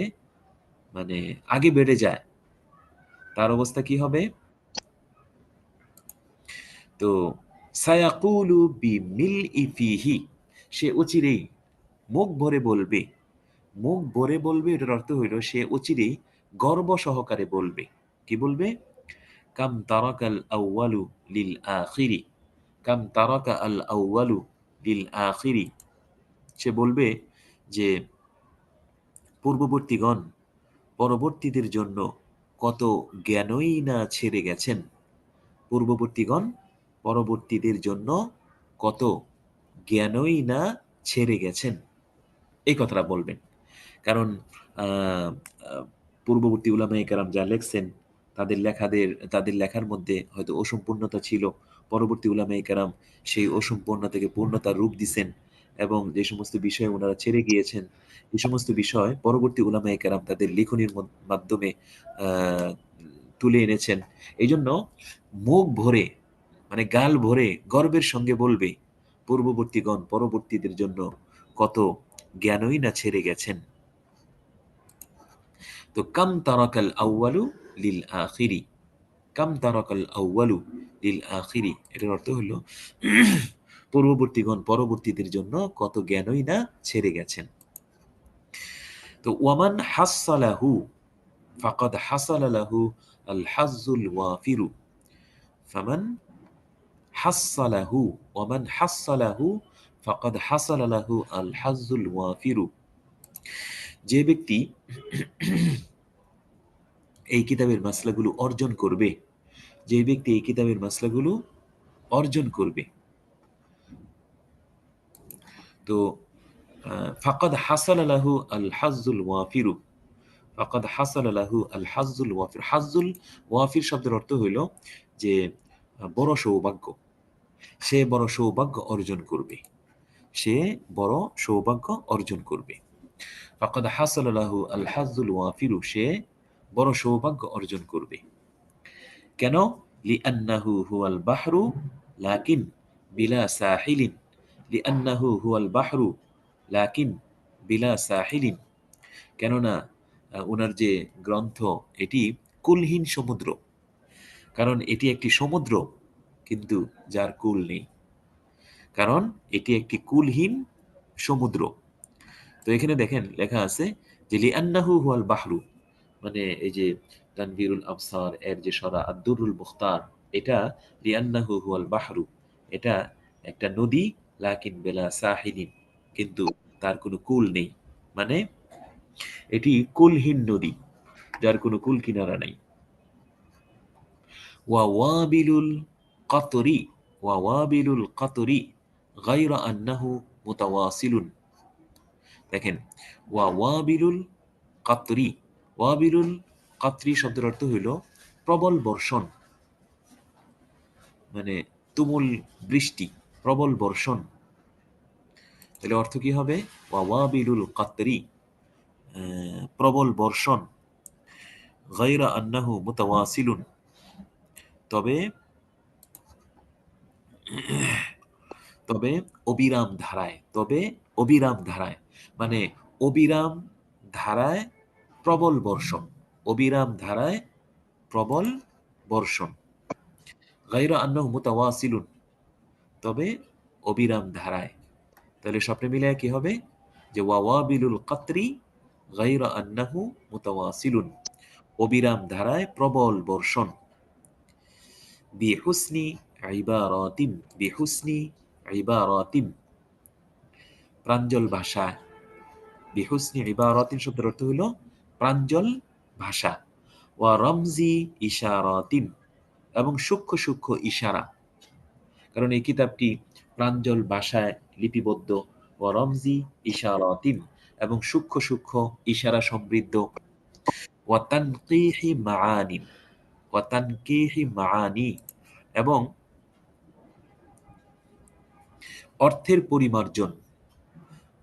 মানে আগে বেড়ে যায়, তার অবস্থা কি হবে? তো সায়াকুলু বিমিলই ফিহি, সে অচিরেই মুখ ভরে বলবে, মুখ ভরে বলবে এটার অর্থ হইল সে অচিরেই গর্ব সহকারে বলবে। কি বলবে? কাম তারাকাল আউয়ালু লিল আখিরি, কাম তারাকা আল আউয়ালু লিল আখিরি, সে বলবে যে পূর্ববর্তীগণ পরবর্তীদের জন্য কত জ্ঞানই না ছেড়ে গেছেন, পূর্ববর্তীগণ পরবর্তীদের জন্য কত জ্ঞানই না ছেড়ে গেছেন, এই কথাটা বলবেন। কারণ আহ, আহ, পূর্ববর্তী উলামায়ে কেরাম যা লেখছেন তাদের লেখার মধ্যে হয়তো অসম্পূর্ণতা ছিল, পরবর্তী উলামায়ে কেরাম সেই অসম্পূর্ণতাকে পূর্ণতার রূপ দিছেন, এবং যে সমস্ত বিষয়ে ওনারা ছেড়ে গিয়েছেন এই সমস্ত বিষয় পরবর্তী উলামায়ে কেরাম তাদের লিখনির মাধ্যমে আহ, তুলে এনেছেন। এই জন্য মুখ ভরে মানে গাল ভরে গর্বের সঙ্গে বলবে পূর্ববর্তীগণ পরবর্তীদের জন্য কত জ্ঞানই না ছেড়ে গেছেন। তো কাম তারাকাল আউয়ালু লিল আখিরি, কাম তারাকাল আউয়ালু লিল আখিরি, এটার অর্থ হলো পূর্ববর্তীগণ পরবর্তীদের জন্য কত জ্ঞানই না ছেড়ে গেছেন। তো ওয়ামান হাসসালাহু ফাকাদ হাসালা লাহু আল হাজ্জুল ওয়াফিরু, ফামান হাসসালাহু, ওয়ামান হাসসালাহু ফাকাদ হাসালা লাহু আল হাজ্জুল ওয়াফিরু, যে ব্যক্তি এই কিতাবের মাসলাগুলো অর্জন করবে, যে ব্যক্তি এই কিতাবের মাসলাগুলো অর্জন করবে, তো ফাকাদ হাসালা লাহু আল হাজ্জুল ওয়াফিরু, ফাকাদ হাসালা লাহু আল হাজ্জুল ওয়াফির, হাজ্জুল ওয়াফির শব্দের অর্থ হইল যে বড় সৌভাগ্য, সে বড় সৌভাগ্য অর্জন করবে, সে বড় সৌভাগ্য অর্জন করবে। ফাকাদ হাসালা লাহু আল হাজ্জুল ওয়াফিরু, সে বড় সৌভাগ্য অর্জন করবে। কেন? লিআন্নাহু হুয়াল বাহরু লাকিন বিলা সাহিলিন, লিআন্নাহু হুয়াল বাহরু লাকিন বিলা সাহিলিন, কেননা ওনার যে গ্রন্থ এটি কুলহীন সমুদ্র, কারণ এটি একটি সমুদ্র কিন্তু যার কুল নেই, কারণ এটি একটি কুলহীন সমুদ্র। তো এখানে দেখেন লেখা আছে যে লিআন্নাহু হুয়াল বাহরু, মানে এই যে তানবীরুল আবসার এর যে সরা আদ-দুররুল মুখতার, এটা লিআন্নাহু হুয়াল বাহরু, এটা একটা নদী, লাকিন বিলা সাহিলিন, কিন্তু তার কোনো কুল নেই, মানে এটি কুলহীন নদী, যার কোনো কুল কিনারা নাই। ওয়া ওয়াবিলুল কাতরি, ওয়া ওয়াবিলুল কাতরি গায়রা আন্নাহু মুতাওয়াসিলুন, দেখেন ওয়া ওয়াবিলুল কাতরি, ওয়াবিলুল কাতরি শব্দের অর্থ হইল প্রবল বর্ষণ, মানে তুমুল বৃষ্টি, প্রবল বর্ষণ। তাহলে অর্থ কি হবে? ওয়াওয়াবিলুল কাতরি, প্রবল বর্ষণ। গায়রা আন্নাহু মুতাওয়াসিলুন, তবে তবে অবিরাম ধারায়, তবে অবিরাম ধারায়, মানে অবিরাম ধারায় প্রবল বর্ষণ, অবিরাম ধারায় প্রবল বর্ষণ। গায়রা আন্নাহু মুতাওয়াসিলুন, তবে অবিরাম ধারায়। তাহলে স্বপ্নে মিলে কি হবে? যে ওয়াওয়াবিলুল কাতরি গায়রা আন্নাহু মুতাওয়াসিলুন, অবিরাম ধারায় প্রবল বর্ষণ। বিহুসনি ইবারাতিন, বিহুসনি ইবারাতিন, প্রাঞ্জল ভাষা। বিহুসনি ইবারাতিন শব্দের অর্থ হলো প্রাঞ্জল ভাষা। ওয়া রমজি ইশারাতিন, এবং সূক্ষ্ম সূক্ষ্ম ইশারা, কারণ এই কিতাবটি প্রাঞ্জল ভাষায় লিপিবদ্ধ। ওয়া রমজি ইশারাতিন, এবং সূক্ষ্ম সূক্ষ্ম ইশারা সমৃদ্ধ। ওয়া তানকিহি মাআনি, ওয়া তানকিহি মাআনি, এবং অর্থের পরিমার্জন।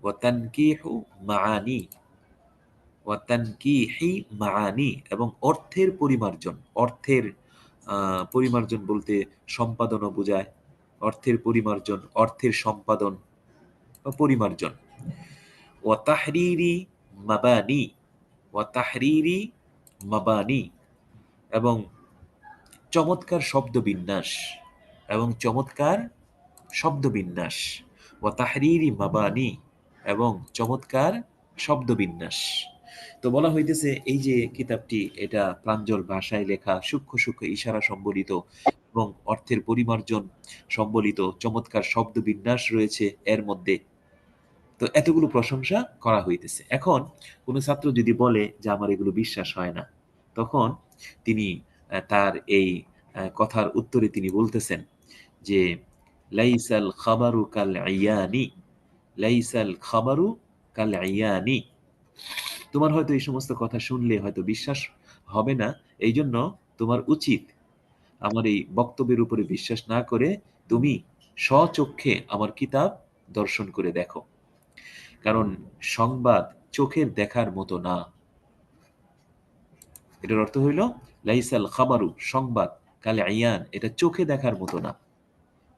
ওয়া তানকিহু মাআনি, ওয়া তানকিহি মাআনি, এবং অর্থের পরিমার্জন। অর্থের পরিমার্জন বলতে সম্পাদনও বোঝায়। অর্থের পরিমার্জন, অর্থের সম্পাদন বা পরিমার্জন। ওয়া তাহরিরি মাবানি, ওয়া তাহরিরি মাবানি, এবং চমৎকার শব্দবিন্যাস, এবং চমৎকার শব্দবিন্যাস। ওয়া তাহরিরি মাবানি, এবং চমৎকার শব্দবিন্যাস। তো বলা হইতেছে এই যে কিতাবটি, এটা প্রাঞ্জল ভাষায় লেখা, সূক্ষ্ম সূক্ষ্ম ইশারা সম্বলিত, এবং অর্থের পরিমার্জন সম্বলিত, চমৎকার শব্দবিন্যাস রয়েছে এর মধ্যে। তো এতগুলো প্রশংসা করা হইতেছে। এখন কোনো ছাত্র যদি বলে যে আমার এগুলো বিশ্বাস হয় না, তখন তিনি তার এই কথার উত্তরে তিনি বলতেছেন যে লাইসাল খাবারু কাল আয়ানি, লাইসাল খাবারু কাল আয়ানি, তোমার হয়তো এই সমস্ত কথা শুনলে হয়তো বিশ্বাস হবে না, এই জন্য তোমার উচিত আমার এই বক্তব্যের উপরে বিশ্বাস না করে তুমি স্বচক্ষে আমার কিতাব দর্শন করে দেখো, কারণ সংবাদ চোখের দেখার মতো না। এটার অর্থ হইল লাইসাল খাবারু, সংবাদ, কাল আয়ান, এটা চোখে দেখার মতো না।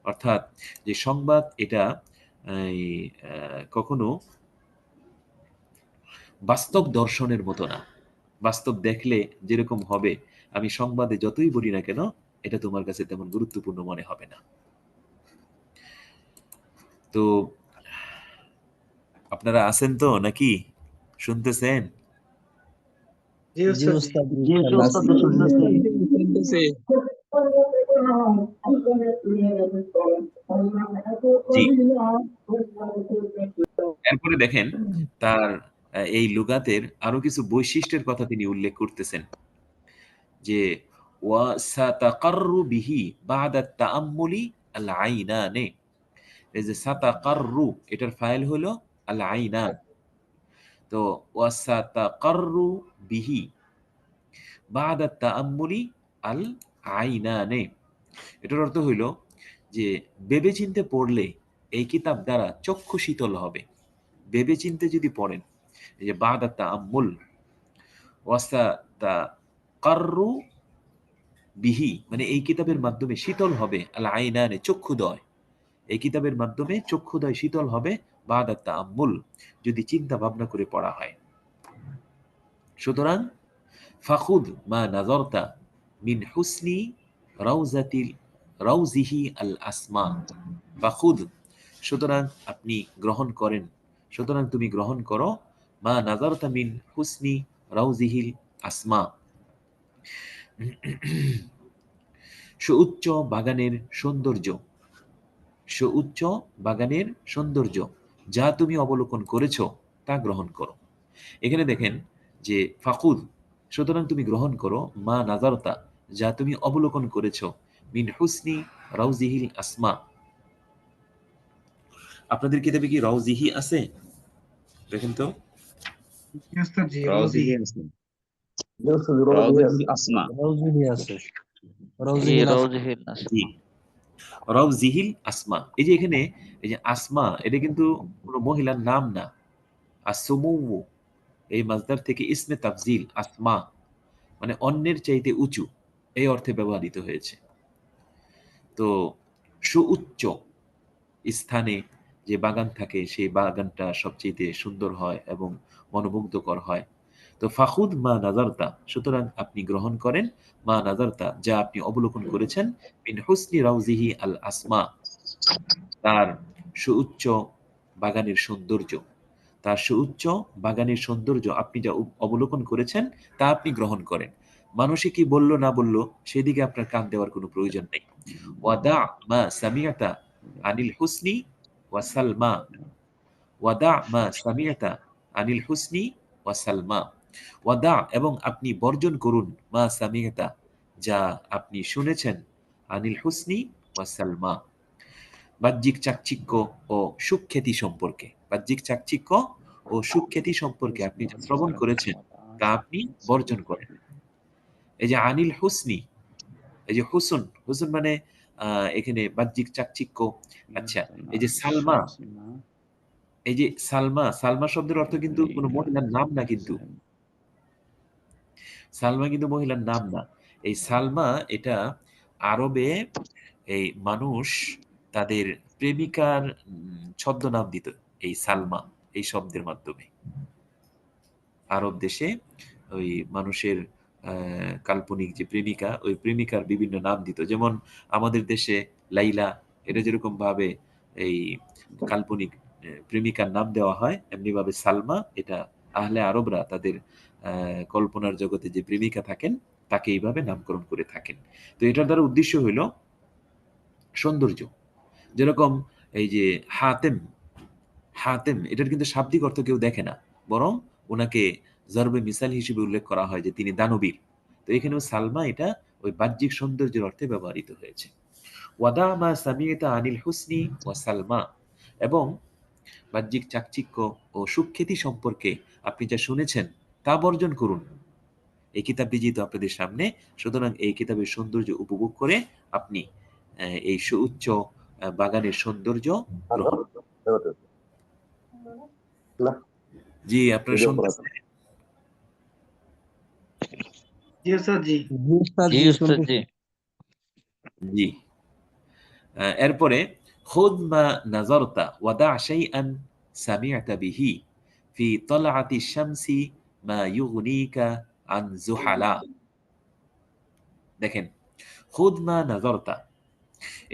অর্থাৎ যে সংবাদ, এটা কখনো বাস্তব দর্শনের মতো না। বাস্তব দেখলে যেরকম হবে, আমি সংবাদে যতই বলি না কেন, এটা তোমার কাছে তেমন গুরুত্বপূর্ণ মনে হবে না। তো আপনারা আছেন তো নাকি? শুনতেছেন? জি জি ওস্তাদ জি। ওস্তাদ, জি ইনশাআল্লাহ ওস্তাদ, শুনতেছি। শুনতেছি। জি। এরপরে দেখেন তার এই লুগাতের আরো কিছু বৈশিষ্ট্যের কথা তিনি উল্লেখ করতেছেন, যে ওয়া সাতাকাররু বিহি বাদা তাআম্মুলি আল আইনানে। এই যে সাতাকাররু, এটার ফাইল হলো আল আইনান। তো ওয়া সাতাকাররু বিহি বাদা তাআম্মুলি আল আইনানে, এটার অর্থ হইল যে ভেবেচিন্তে পড়লে এই কিতাব দ্বারা চক্ষু শীতল হবে। ভেবেচিন্তে যদি পড়েন, এই যে বাদা তাআম্মুল, ওয়াসা তাকাররু বিহি, মানে এই কিতাবের মাধ্যমে শীতল হবে আল আইনানে, চক্ষুদয়। এই কিতাবের মাধ্যমে চক্ষুদয় শীতল হবে বাদা তাআম্মুল, যদি চিন্তা ভাবনা করে পড়া হয়। সুতরাং ফাখুদ মা নাযারতা মিন হুসনি রাউজাতিল রাউজিহি আল আসমা। ফাখুদ, সুতরাং আপনি গ্রহণ করেন, সুতরাং তুমি গ্রহণ করো, মা নাযারতা মিন হুসনি রাউজিহিল আসমা, সুউচ্চ বাগানের সৌন্দর্য, সুউচ্চ বাগানের সৌন্দর্য যা তুমি অবলোকন করেছো তা গ্রহণ করো। এখানে দেখেন যে ফাকুদ, সুতরাং তুমি গ্রহণ করো, মা নাজারতা, যা তুমি অবলোকন করেছো, মিন হুসনি রাউজিহিল আসমা। আপনাদের কিতাবে কি রাউজিহি আছে? দেখেন তো। জি ওস্তাদ জি, রোজি। রাউজিহি আছে। জি ওস্তাদ, রোজি রাউজিহিল আছে। আসমা। রওজিহি আছে, জি রওজিহিল আছে। রওজিহিন আছে। জি, রাউজিহিল আসমা, এই যে এখানে এই যে আসমা, এটা কিন্তু কোনো মহিলার নাম না। আসুমু, এই মাসদার থেকে ইসমে তাফজিল আসমা, মানে অন্যের চাইতে উঁচু, এই অর্থে ব্যবহৃত হয়েছে। তো সুউচ্চ স্থানে যে বাগান থাকে সেই বাগানটা সবচেয়ে সুন্দর হয় এবং মনোমুগ্ধকর হয়। তো ফাখুদ মা নাজারতা, সুতরাং আপনি গ্রহণ করেন, মা নাজারতা, যা আপনি অবলোকন করেছেন, মিন হুসনি রাউজিহি আল আসমা, তার সুউচ্চ বাগানের সৌন্দর্য, তার সুউচ্চ বাগানের সৌন্দর্য আপনি যা অবলোকন করেছেন তা আপনি গ্রহণ করেন। মানুষে কি বলল না বলল সেদিকে আপনার কান দেওয়ার কোনো প্রয়োজন নেই। ওয়াদা মা সামিয়াতা আনিল হুসনি ওয়া সালমা, ওয়াদা মা সামিয়াতা আনিল হুসনি ওয়া সালমা, ওয়াদা এবং আপনি বর্জন করুন, মা সামিয়াতা, যা আপনি শুনেছেন, আনিল হুসনি ওয়া সালমা, বাহ্যিক চাকচিক্য ও সুখ্যাতি সম্পর্কে, বাহ্যিক চাকচিক্য ও সুখ্যাতি সম্পর্কে আপনি যা শ্রবণ করেছেন তা আপনি বর্জন করেন। এই যে আনিল হুসনি, এই যে হুসন, হুসন মানে এখানে বাহ্যিক চাকচিক্য। আচ্ছা, এই যে সালমা, এই যে সালমা, সালমা শব্দের অর্থ কিন্তু কোনো মহিলার নাম না, কিন্তু সালমা কিন্তু মহিলার নাম না। এই সালমা এটা আরবে এই মানুষ তাদের প্রেমিকার ছদ্মনাম দিত এই সালমা, এই শব্দের মাধ্যমে। আরব দেশে ওই মানুষের কাল্পনিক যে প্রেমিকা, ওই প্রেমিকার বিভিন্ন নাম দিত। যেমন আমাদের দেশে লাইলা, এটা যেরকম ভাবে এই কাল্পনিক প্রেমিকার নাম দেওয়া হয়, এমনি ভাবে সালমা এটা আহলে আরবরা তাদের কল্পনার জগতে যে প্রেমিকা থাকেন তাকে এইভাবে নামকরণ করে থাকেন। তো এটার দ্বারা উদ্দেশ্য হইল সৌন্দর্য। যেরকম এই যে হাতেম, হাতেম এটার কিন্তু শাব্দিক অর্থ কেউ দেখে না, বরং ওনাকে জরবে মিসাল হিসেবে উল্লেখ করা হয় যে তিনি দানবীর। তো এখানেও সালমা এটা ওই বাহ্যিক সৌন্দর্যের অর্থে ব্যবহৃত হয়েছে। ওয়াদা মা সামিয়তা আনিল হুসনি ওয়া সালমা, এবং বাহ্যিক চাকচিক্য ও সুখ্যাতি সম্পর্কে আপনি যা শুনেছেন তা বর্জন করুন। এই কিতাবটি যেহেতু আপনাদের সামনে, সুতরাং এই কিতাবের সৌন্দর্য উপভোগ করে আপনি এই সুউচ্চ বাগানের সৌন্দর্য গ্রহণ। জি, আপনারা শুনতেছেন? জি স্যার, জি। জি উস্তাদ, জি জি উস্তাদ শুনতেছি। জি। জি। এরপরে খুদ মা নাজারতা ওয়াদা শাইআন সামি'তা বিহি ফি তালআতি শামসি মা ইউগনিকা আন যুহালা। দেখেন, খুদ মা নাজারতা,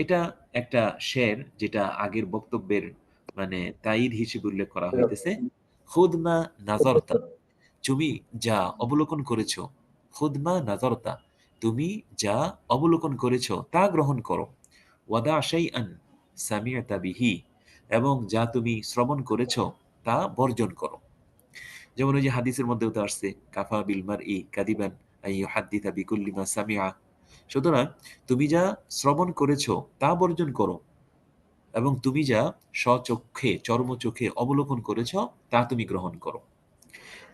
এটা একটা শের যেটা আগের বক্তব্যের মানে তাইদ হিসেবে উল্লেখ করা হইতেছে। খুদ মা নাজারতা, তুমি যা অবলোকন করেছো, খুদ মা নাজারতা, তুমি যা অবলোকন করেছো তা গ্রহণ করো। ওয়াদা শাইআন সামি'তা বিহি, এবং যা তুমি শ্রবণ করেছো তা বর্জন করো। যেমন ওই যে হাদিসের মধ্যেও তো আসছে, কাফা বিল মারই কাদিবান আন ইউহাদ্দিসা বিকুল্লি মা সামিআ। সুতরাং তুমি যা শ্রবণ করেছো তা বর্জন করো, এবং তুমি যা স্বচক্ষে চর্মচোখে অবলোকন করেছ তা তুমি গ্রহণ করো।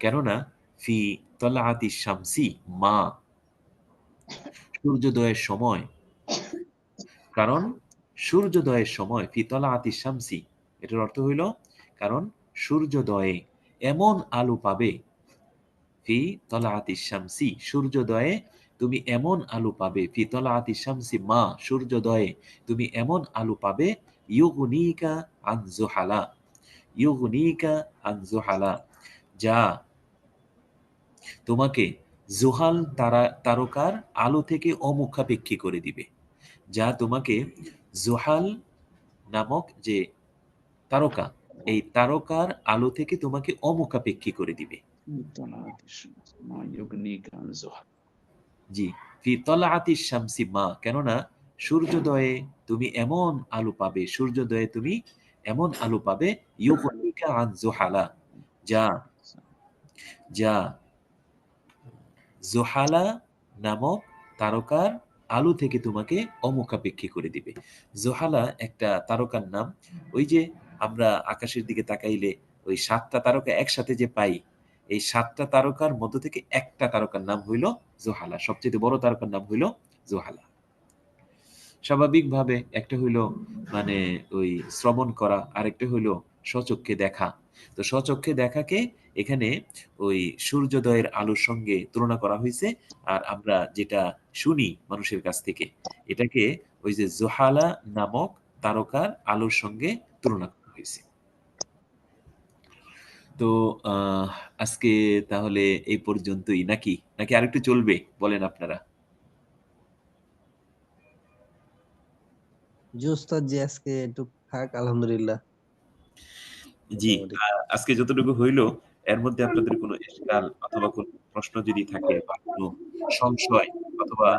কেননা ফি তলাআতি শামসি মা, সূর্যোদয়ের সময়, কারণ সূর্যোদয়ের সময়, ফি তলাআতি শামসি এটার অর্থ হইল কারণ সূর্যোদয়ে এমন আলো পাবে, ফি তলাআতি শামসি সূর্যোদয়ে তুমি এমন আলো পাবে, ফি তলাআতি শামসি মা সূর্যোদয়ে তুমি এমন আলো পাবে, ইউগনিকা আন যুহালা, ইউগনিকা আন যুহালা, যা তোমাকে জুহাল তারকার আলো থেকে অমুখাপেক্ষী করে দিবে, যা তোমাকে জুহাল নামক যে তারকা, এই তারকার আলো থেকে তোমাকে অমুখাপেক্ষী করে দিবে। জি, ফি তলাআতি শামসি মা, কেননা সূর্যোদয়ে তুমি এমন আলো পাবে, সূর্যোদয়ে তুমি এমন আলো পাবে, ইউগনিকা আন যুহালা, যা যা জোহালা নামক তারকার আলো থেকে তোমাকে অমুখাপেক্ষী করে দিবে। জোহালা একটা তারকার নাম। ওই যে আমরা আকাশের দিকে তাকাইলে ওই ৭টা তারকা একসাথে যে পাই, এই ৭টা তারকার মধ্য থেকে একটা তারকার নাম হইল জোহালা, সবচেয়ে বড় তারকার নাম হইল জোহালা। স্বাভাবিকভাবে একটা হইলো মানে ওই শ্রবণ করা, আরেকটা হইলো স্বচক্ষে দেখা। তো স্বচক্ষে দেখাকে এখানে ওই সূর্যোদয়ের আলোর সঙ্গে তুলনা করা হইছে। আর আমরা যেটা শুনি মানুষের কাছ থেকে, এটাকে ওই যে জোহালা নামক তারকার আলোর সঙ্গে তুলনা করা হইছে। তো আজকে তাহলে এই পর্যন্তই নাকি? নাকি আরেকটু চলবে? বলেন আপনারা। জি ওস্তাদ জি, আজকে একটু থাক, আলহামদুলিল্লাহ। জি, মোটামুটি। আজকে যতটুকু হইলো এর মধ্যে আপনাদের কোনো ইশকাল অথবা কোনো প্রশ্ন যদি থাকে বা কোনো সংশয় অথবা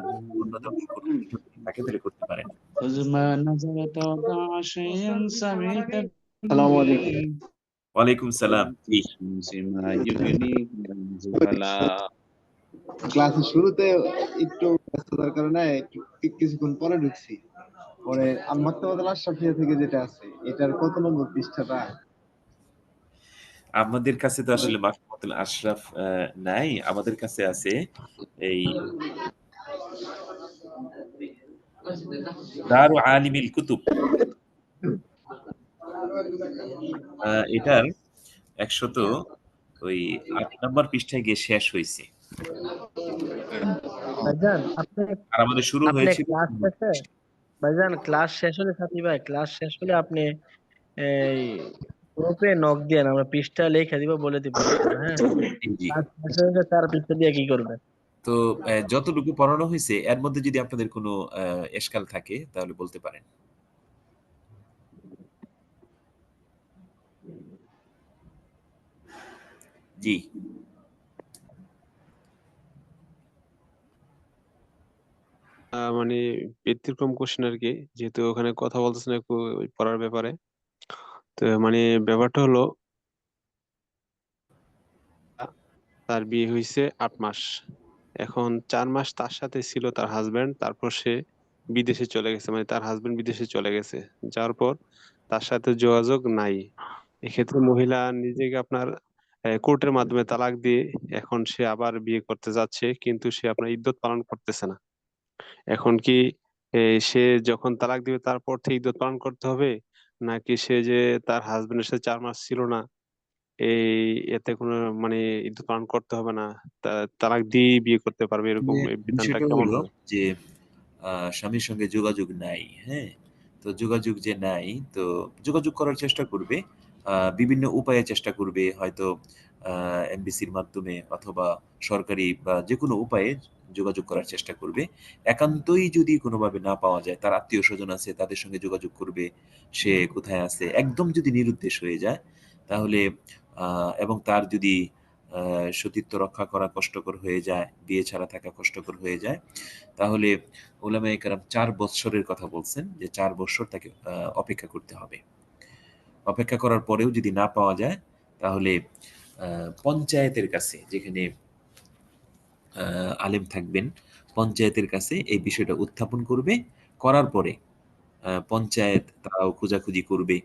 অন্য ধরনের কোনো প্রশ্ন যদি থাকে তাহলে করতে পারেন। خذ ما نزلت وضع شيئا سميتا আসসালামু আলাইকুম। ওয়ালাইকুম সালাম। জি, الشمس ما يغنيك من الزبلاء ক্লাসের শুরুতে একটু ব্যস্ততার কারণে একটু কিছুক্ষণ পরে ঢুকছি। পরে মাকতাবাতুল আশরাফিয়া থেকে যেটা আছে, এটার কত নম্বর পৃষ্ঠাটা? আমাদের কাছে তো আসলে মাকতাবাতুল আশরাফ নাই। আমাদের কাছে আছে এই দারু আলিমিল কুতুব। এটার 108 নম্বর পৃষ্ঠায় গিয়ে শেষ হইছে। ভাইজান আপনি আর আমাদের শুরু আপনি হয়েছিল ক্লাস শেষে ভাইজান ক্লাস শেষ হলে সাথী ভাই ক্লাস শেষ হলে আপনি এই গ্রুপে নক দেন, আমরা পৃষ্ঠা লিখে দিব, বলে দিব আপনারা, হ্যাঁ। জি। ক্লাস শেষ হয়ে গেলে তার পৃষ্ঠা দিয়ে কি করবে? তো যতটুকু পড়ানো হয়েছে এর মধ্যে যদি আপনাদের কোনো এশকাল থাকে তাহলে বলতে পারেন। জি, মানে ব্যতিক্রম কোশ্চেন আর কি, যেহেতু ওখানে কথা বলতেছেন একটু ওই পড়ার ব্যাপারে। তো মানে ব্যাপারটা হলো, তার বিয়ে হয়েছে 8 মাস, এখন 4 মাস তার সাথে ছিল তার হাজবেন্ড, তারপর সে বিদেশে চলে গেছে, মানে তার হাজবেন্ড বিদেশে চলে গেছে, যাওয়ার পর তার সাথে যোগাযোগ নাই। এক্ষেত্রে মহিলা নিজেকে আপনার কোর্টের মাধ্যমে তালাক দিয়ে এখন সে আবার বিয়ে করতে যাচ্ছে, কিন্তু সে আপনার ইদ্যত পালন করতেছে না। এখন কি সে যখন তালাক দিবে তারপর থেকে ইদ্যত পালন করতে হবে, নাকি সে যে তার হাজবেন্ডের সাথে 4 মাস ছিল না, এই এতে কোনো মানে ইদ্যত পালন করতে হবে না, তালাক দিয়ে বিয়ে করতে পারবে, এরকম এই বিধানটা বিষয়টা কেমন হলো হবে? যে স্বামীর সঙ্গে যোগাযোগ নাই, হ্যাঁ? তো যোগাযোগ যে নাই, তো যোগাযোগ করার চেষ্টা করবে। বিভিন্ন উপায়ে চেষ্টা করবে। হয়তো এমবিসির মাধ্যমে অথবা সরকারি বা যেকোনো উপায়ে যোগাযোগ করার চেষ্টা করবে। একান্তই যদি কোনোভাবে না পাওয়া যায়, তার আত্মীয়স্বজন আছে তাদের সঙ্গে যোগাযোগ করবে। সে কোথায় আছে? একদম যদি নিরুদ্দেশ হয়ে যায় তাহলে এবং তার যদি সতীত্ব রক্ষা করা কষ্টকর হয়ে যায়, বিয়ে ছাড়া থাকা কষ্টকর হয়ে যায়, তাহলে উলামায়ে কেরাম ৪ বৎসরের কথা বলছেন যে ৪ বৎসর তাকে অপেক্ষা করতে হবে। অপেক্ষা করার পরেও যদি না পাওয়া যায় তাহলে পঞ্চায়েতের কাছে, যেখানে আলেম থাকবেন, পঞ্চায়েতের কাছে এই বিষয়টা উত্থাপন করবে। করার পরে পঞ্চায়েত তারাও খোঁজাখুঁজি করবে।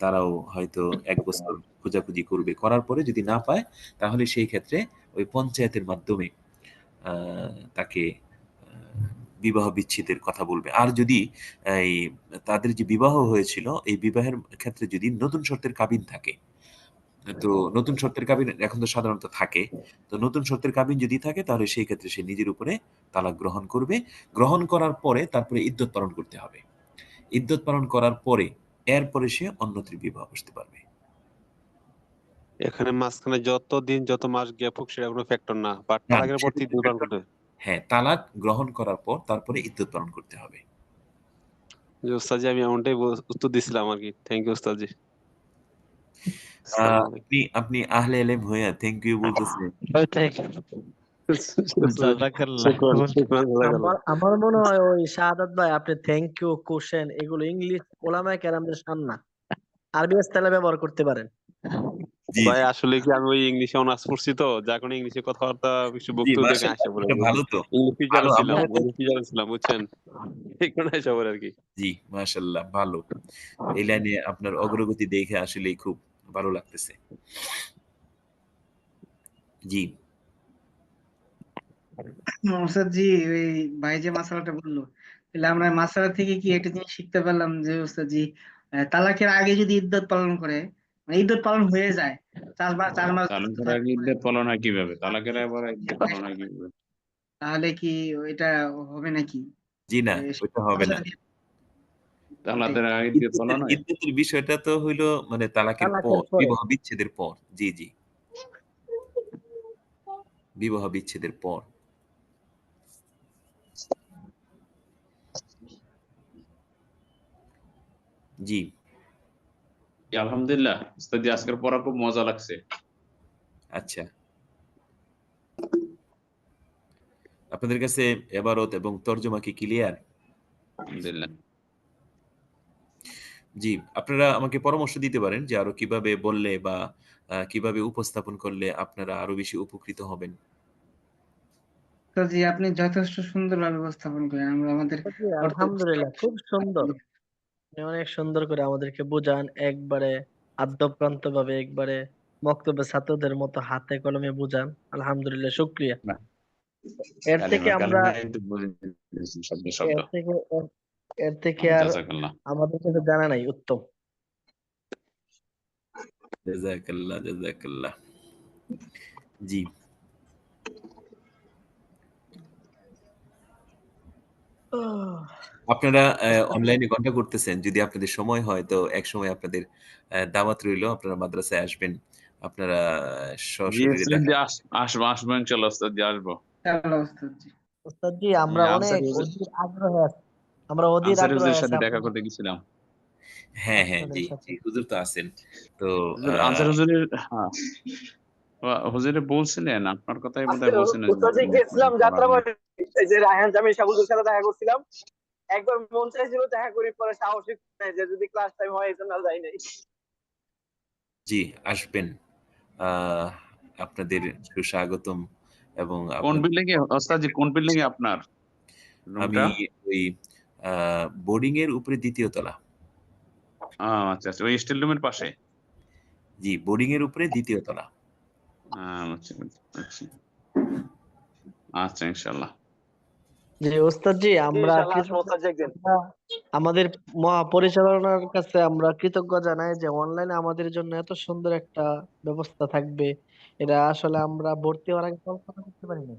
তারাও হয়তো ১ বছর খোঁজাখুঁজি করবে। করার পরে যদি না পায় তাহলে সেই ক্ষেত্রে ওই পঞ্চায়েতের মাধ্যমে আ তাকে বিবাহ বিচ্ছেদের কথা বলবে। আর যদি এই তাদের যে বিবাহ হয়েছিল, এই বিবাহের ক্ষেত্রে যদি নতুন শর্তের কাবিন থাকে, তো নতুন শর্তের কাবিন এখন তো সাধারণত থাকে। তো নতুন শর্তের কাবিন যদি থাকে তাহলে সেই ক্ষেত্রে সে নিজের উপরে তালাক গ্রহণ করবে। গ্রহণ করার পরে তারপরে ইদ্যত পালন করতে হবে। ইদ্যত পালন করার পরে এরপরে সে অন্যত্র বিবাহ বসতে পারবে। এখানে মাঝখানে যত দিন যত মাস গ্যাপ হোক সেটা কোনো ফ্যাক্টর না, বাট না, তালাকের পর সেটা ইদ্যত পালন করতে হবে। হ্যাঁ, তালাক গ্রহণ করার পর তারপরে ইদ্যত পালন করতে হবে। জি ওস্তাদ জি, আমি এমনটাই উত্তর দিছিলাম আর কি। থ্যাংক ইউ ওস্তাদ জি। আ আসসালামু আলাইকুম। আপনি আহলে ইলম হইয়া থ্যাংক ইউ বলতেছেন। জাযাকাল্লাহ। শুকরান, শুকরান, জাযাকাল্লাহ। আমার মনে হয় ওই শাহাদাত ভাই, আপনি থ্যাংক ইউ, কোশ্চেন এগুলো ইংলিশ ওলামায়ে কেরামদের শান না, আরবি ইসতিলাহ ব্যবহার করতে পারেন। জি, ভাই জি। আসলে কি আমি ওই ইংলিশে অনার্স পড়ছি, তো যার কারণে ইংলিশে কথাবার্তা কিছু জি, বক্তব্য দেখে মাশাআল্লাহ। আসা পড়ে এটা আর কি। ভালো তো। ইংলিশ টিচারও ভালো আমরা ছিলাম, হয়তো ইংলিশ টিচারও ছিলাম, বুঝছেন? এই কারণে আসা পড়ে আর কি। জি, মাশাআল্লাহ ভালো। এই লাইনে আপনার অগ্রগতি দেখে আসলেই খুব ভালো লাগতেছে। জি, মোসাদ জি, ওই ভাই যে মাসালাটা বললো, তাহলে আমরা মাসালা থেকে কি একটা জিনিস শিখতে পারলাম যে ওস্তাদ জি, তালাকের আগে যদি ইদ্যত পালন করে, মানে ইদ্যত পালন হয়ে যায় 4 মাস তালাকের থাকার আগে পরে, ইদ্যত পালন হয় কিভাবে? তালাকের আবার ইদ্যত পালন হয় কিভাবে? তাহলে কি ওইটা হবে নাকি? জি না, ওইটা হবে না। তালাকের আগে ইদ্যত পালন হয়? ইদ্যতের বিষয়টা তো হইলো মানে তালাকের তালাকের পর, পরে। বিবাহ বিচ্ছেদের পর। জি জি, বিবাহ বিচ্ছেদের পর। জি আলহামদুলিল্লাহ উস্তাদ জি, আজকের পড়া খুব মজা লাগছে। আচ্ছা, আপনাদের কাছে এবারত এবং তর্জমা কি ক্লিয়ার? আলহামদুলিল্লাহ। জি, আপনারা আমাকে পরামর্শ দিতে পারেন যে আরো কিভাবে বললে বা কিভাবে উপস্থাপন করলে আপনারা আরো বেশি উপকৃত হবেন। তো জি, আপনি যথেষ্ট সুন্দরভাবে উপস্থাপন করেন, আমরা আমাদের জি, আলহামদুলিল্লাহ, খুব সুন্দর। আপনি অনেক সুন্দর করে আমাদেরকে বুঝান, একবারে আদ্যপ্রান্ত ভাবে, একবারে বক্তব্য ছাত্রদের মতো হাতে কলমে বুঝান। আলহামদুলিল্লাহ, শুক্রিয়া। এর থেকে কালিমা আমরা কালিমা কিন্তু বলে দিয়েছেন শব্দ শব্দ। এর থেকে এর থেকে আর জাযাকাল্লাহ। আমাদের কিছু জানা নাই। উত্তম। জাযাকাল্লাহ, জাযাকাল্লাহ। জি, আপনারা অনলাইনে ঘন্টা করতেছেন। যদি আপনাদের সময় হয় তো একসময় আপনাদের দাওয়াত রইলো। আপনারা মাদ্রাসায় আসবেন। আপনারা জি সশরীরে উস্তাদ দেখা জি, আসবো আসবো ইনশাআল্লাহ উস্তাদ জি, আসবো। তাহলে ওস্তাদ জি, ওস্তাদ জি, আমরা অনেক অধীর আগ্রহে আছি। আমরা অধীর আনসারী আগ্রহে হুজুরের আছি সাথে দেখা আপনাদের করতে গেছিলাম। হ্যাঁ, হ্যাঁ। জি, আপনাদের সাথে। জি। হুজুর তো আছেন। তো হুজুর আনসারী হুজুরের, হ্যাঁ, হুজুরে বলছিলেন, আপনার কথাই আজকে বোধহয় বলছিলেন যে উস্তাদ জি গেছিলাম পড়াবেন। যাত্রাবাড়ি, এই যে রায়হান জামিল সাহুজুর সাথে দেখা করছিলাম। একবার মন চাইছিল দেখা করি, পরে সাহসিক নাই যে যদি ক্লাস টাইম হয়, এই জন্য আর যাই নাই। জি, আসবেন। আ আপনাদের সুস্বাগতম এবং কোন আপনাদের বিল্ডিং এ ওস্তাদ জি, কোন বিল্ডিং এ আপনার আমি রুমটা? ওই আ বোর্ডিং এর উপরে ২য় তলা। আচ্ছা আচ্ছা, ওই স্টিল রুমের পাশে। জি, বোর্ডিং এর উপরে ২য় তলা। আচ্ছা আচ্ছা আচ্ছা, ইনশাআল্লাহ। জি ওস্তাদ জি, আমরা ইনশাআল্লাহ আসবো ওস্তাদ জি একদিন। আমাদের মহাপরিচালনার কাছে আমরা কৃতজ্ঞ জানাই যে অনলাইনে আমাদের জন্য এত সুন্দর একটা ব্যবস্থা থাকবে। এটা আসলে আমরা ভর্তি হওয়ার আগে কল্পনা করতে পারিনি।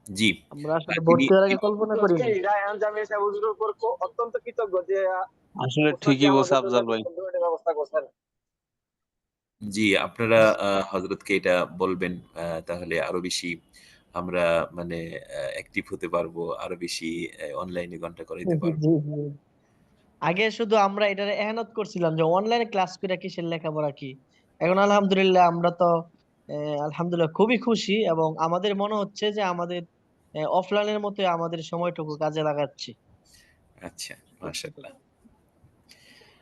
জি, আমরা আসলে তিনি ভর্তি হওয়ার আগে কল্পনা করিনি। রায়হান জামিল সাহুজুরের উপর অত্যন্ত কৃতজ্ঞ যে আসলে ওস্তাদ জি ঠিকই বলছে আমাদের জন্য আফজাল এত ভাই। সুন্দর একটা ব্যবস্থা করছেন। জি, আপনারা হযরতকে এটা বলবেন। তাহলে আরো বেশি আমরা মানে অ্যাক্টিভ হতে পারবো। আরো বেশি অনলাইনে ঘন্টা করাইতে পারবো। জি, জি। আগে শুধু আমরা এটার এহনত করছিলাম যে অনলাইনে ক্লাস করে কিসের লেখাপড়া কি। এখন আলহামদুলিল্লাহ আমরা তো আলহামদুলিল্লাহ খুবই খুশি, এবং আমাদের মনে হচ্ছে যে আমাদের অফলাইনের মতো আমাদের সময়টুকু কাজে লাগাচ্ছি। আচ্ছা, মাশাআল্লাহ।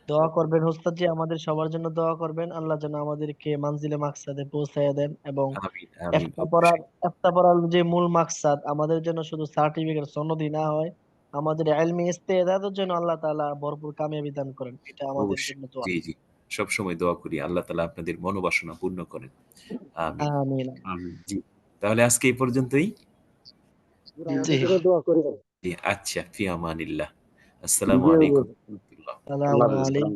দোয়া করবেন ওস্তাদ জি, আমাদের সবার জন্য দোয়া করবেন। আল্লাহ যেন আমাদেরকে মানজিলে মাকসাদে পৌঁছায় দেন, এবং আমিন, আমিন। ইফতা পড়ার অবশ্যই। ইফতা পড়ার যে মূল মাকসাদ আমাদের জন্য শুধু সার্টিফিকেট সনদই না হয়, আমাদের ইলমি ইস্তেদাদের জন্য আল্লাহ তাআলা ভরপুর কামিয়াবি দান করেন। এটা আমাদের অবশ্যই। জন্য দোয়া। জি, জি। সবসময় দোয়া করি। আল্লাহ তাআলা আপনাদের মনোবাসনা পূর্ণ করেন। আমিন। আমিন। আমিন। জি। তাহলে আজকে এই পর্যন্তই। জি। দোয়া করিবেন। জি, আচ্ছা। ফি আমানিল্লাহ। আসসালামু আলাইকুম ওয়া রাহমাতুল্লাহ। আসসালামু আল্লাহ হাফেজ। আলাইকুম।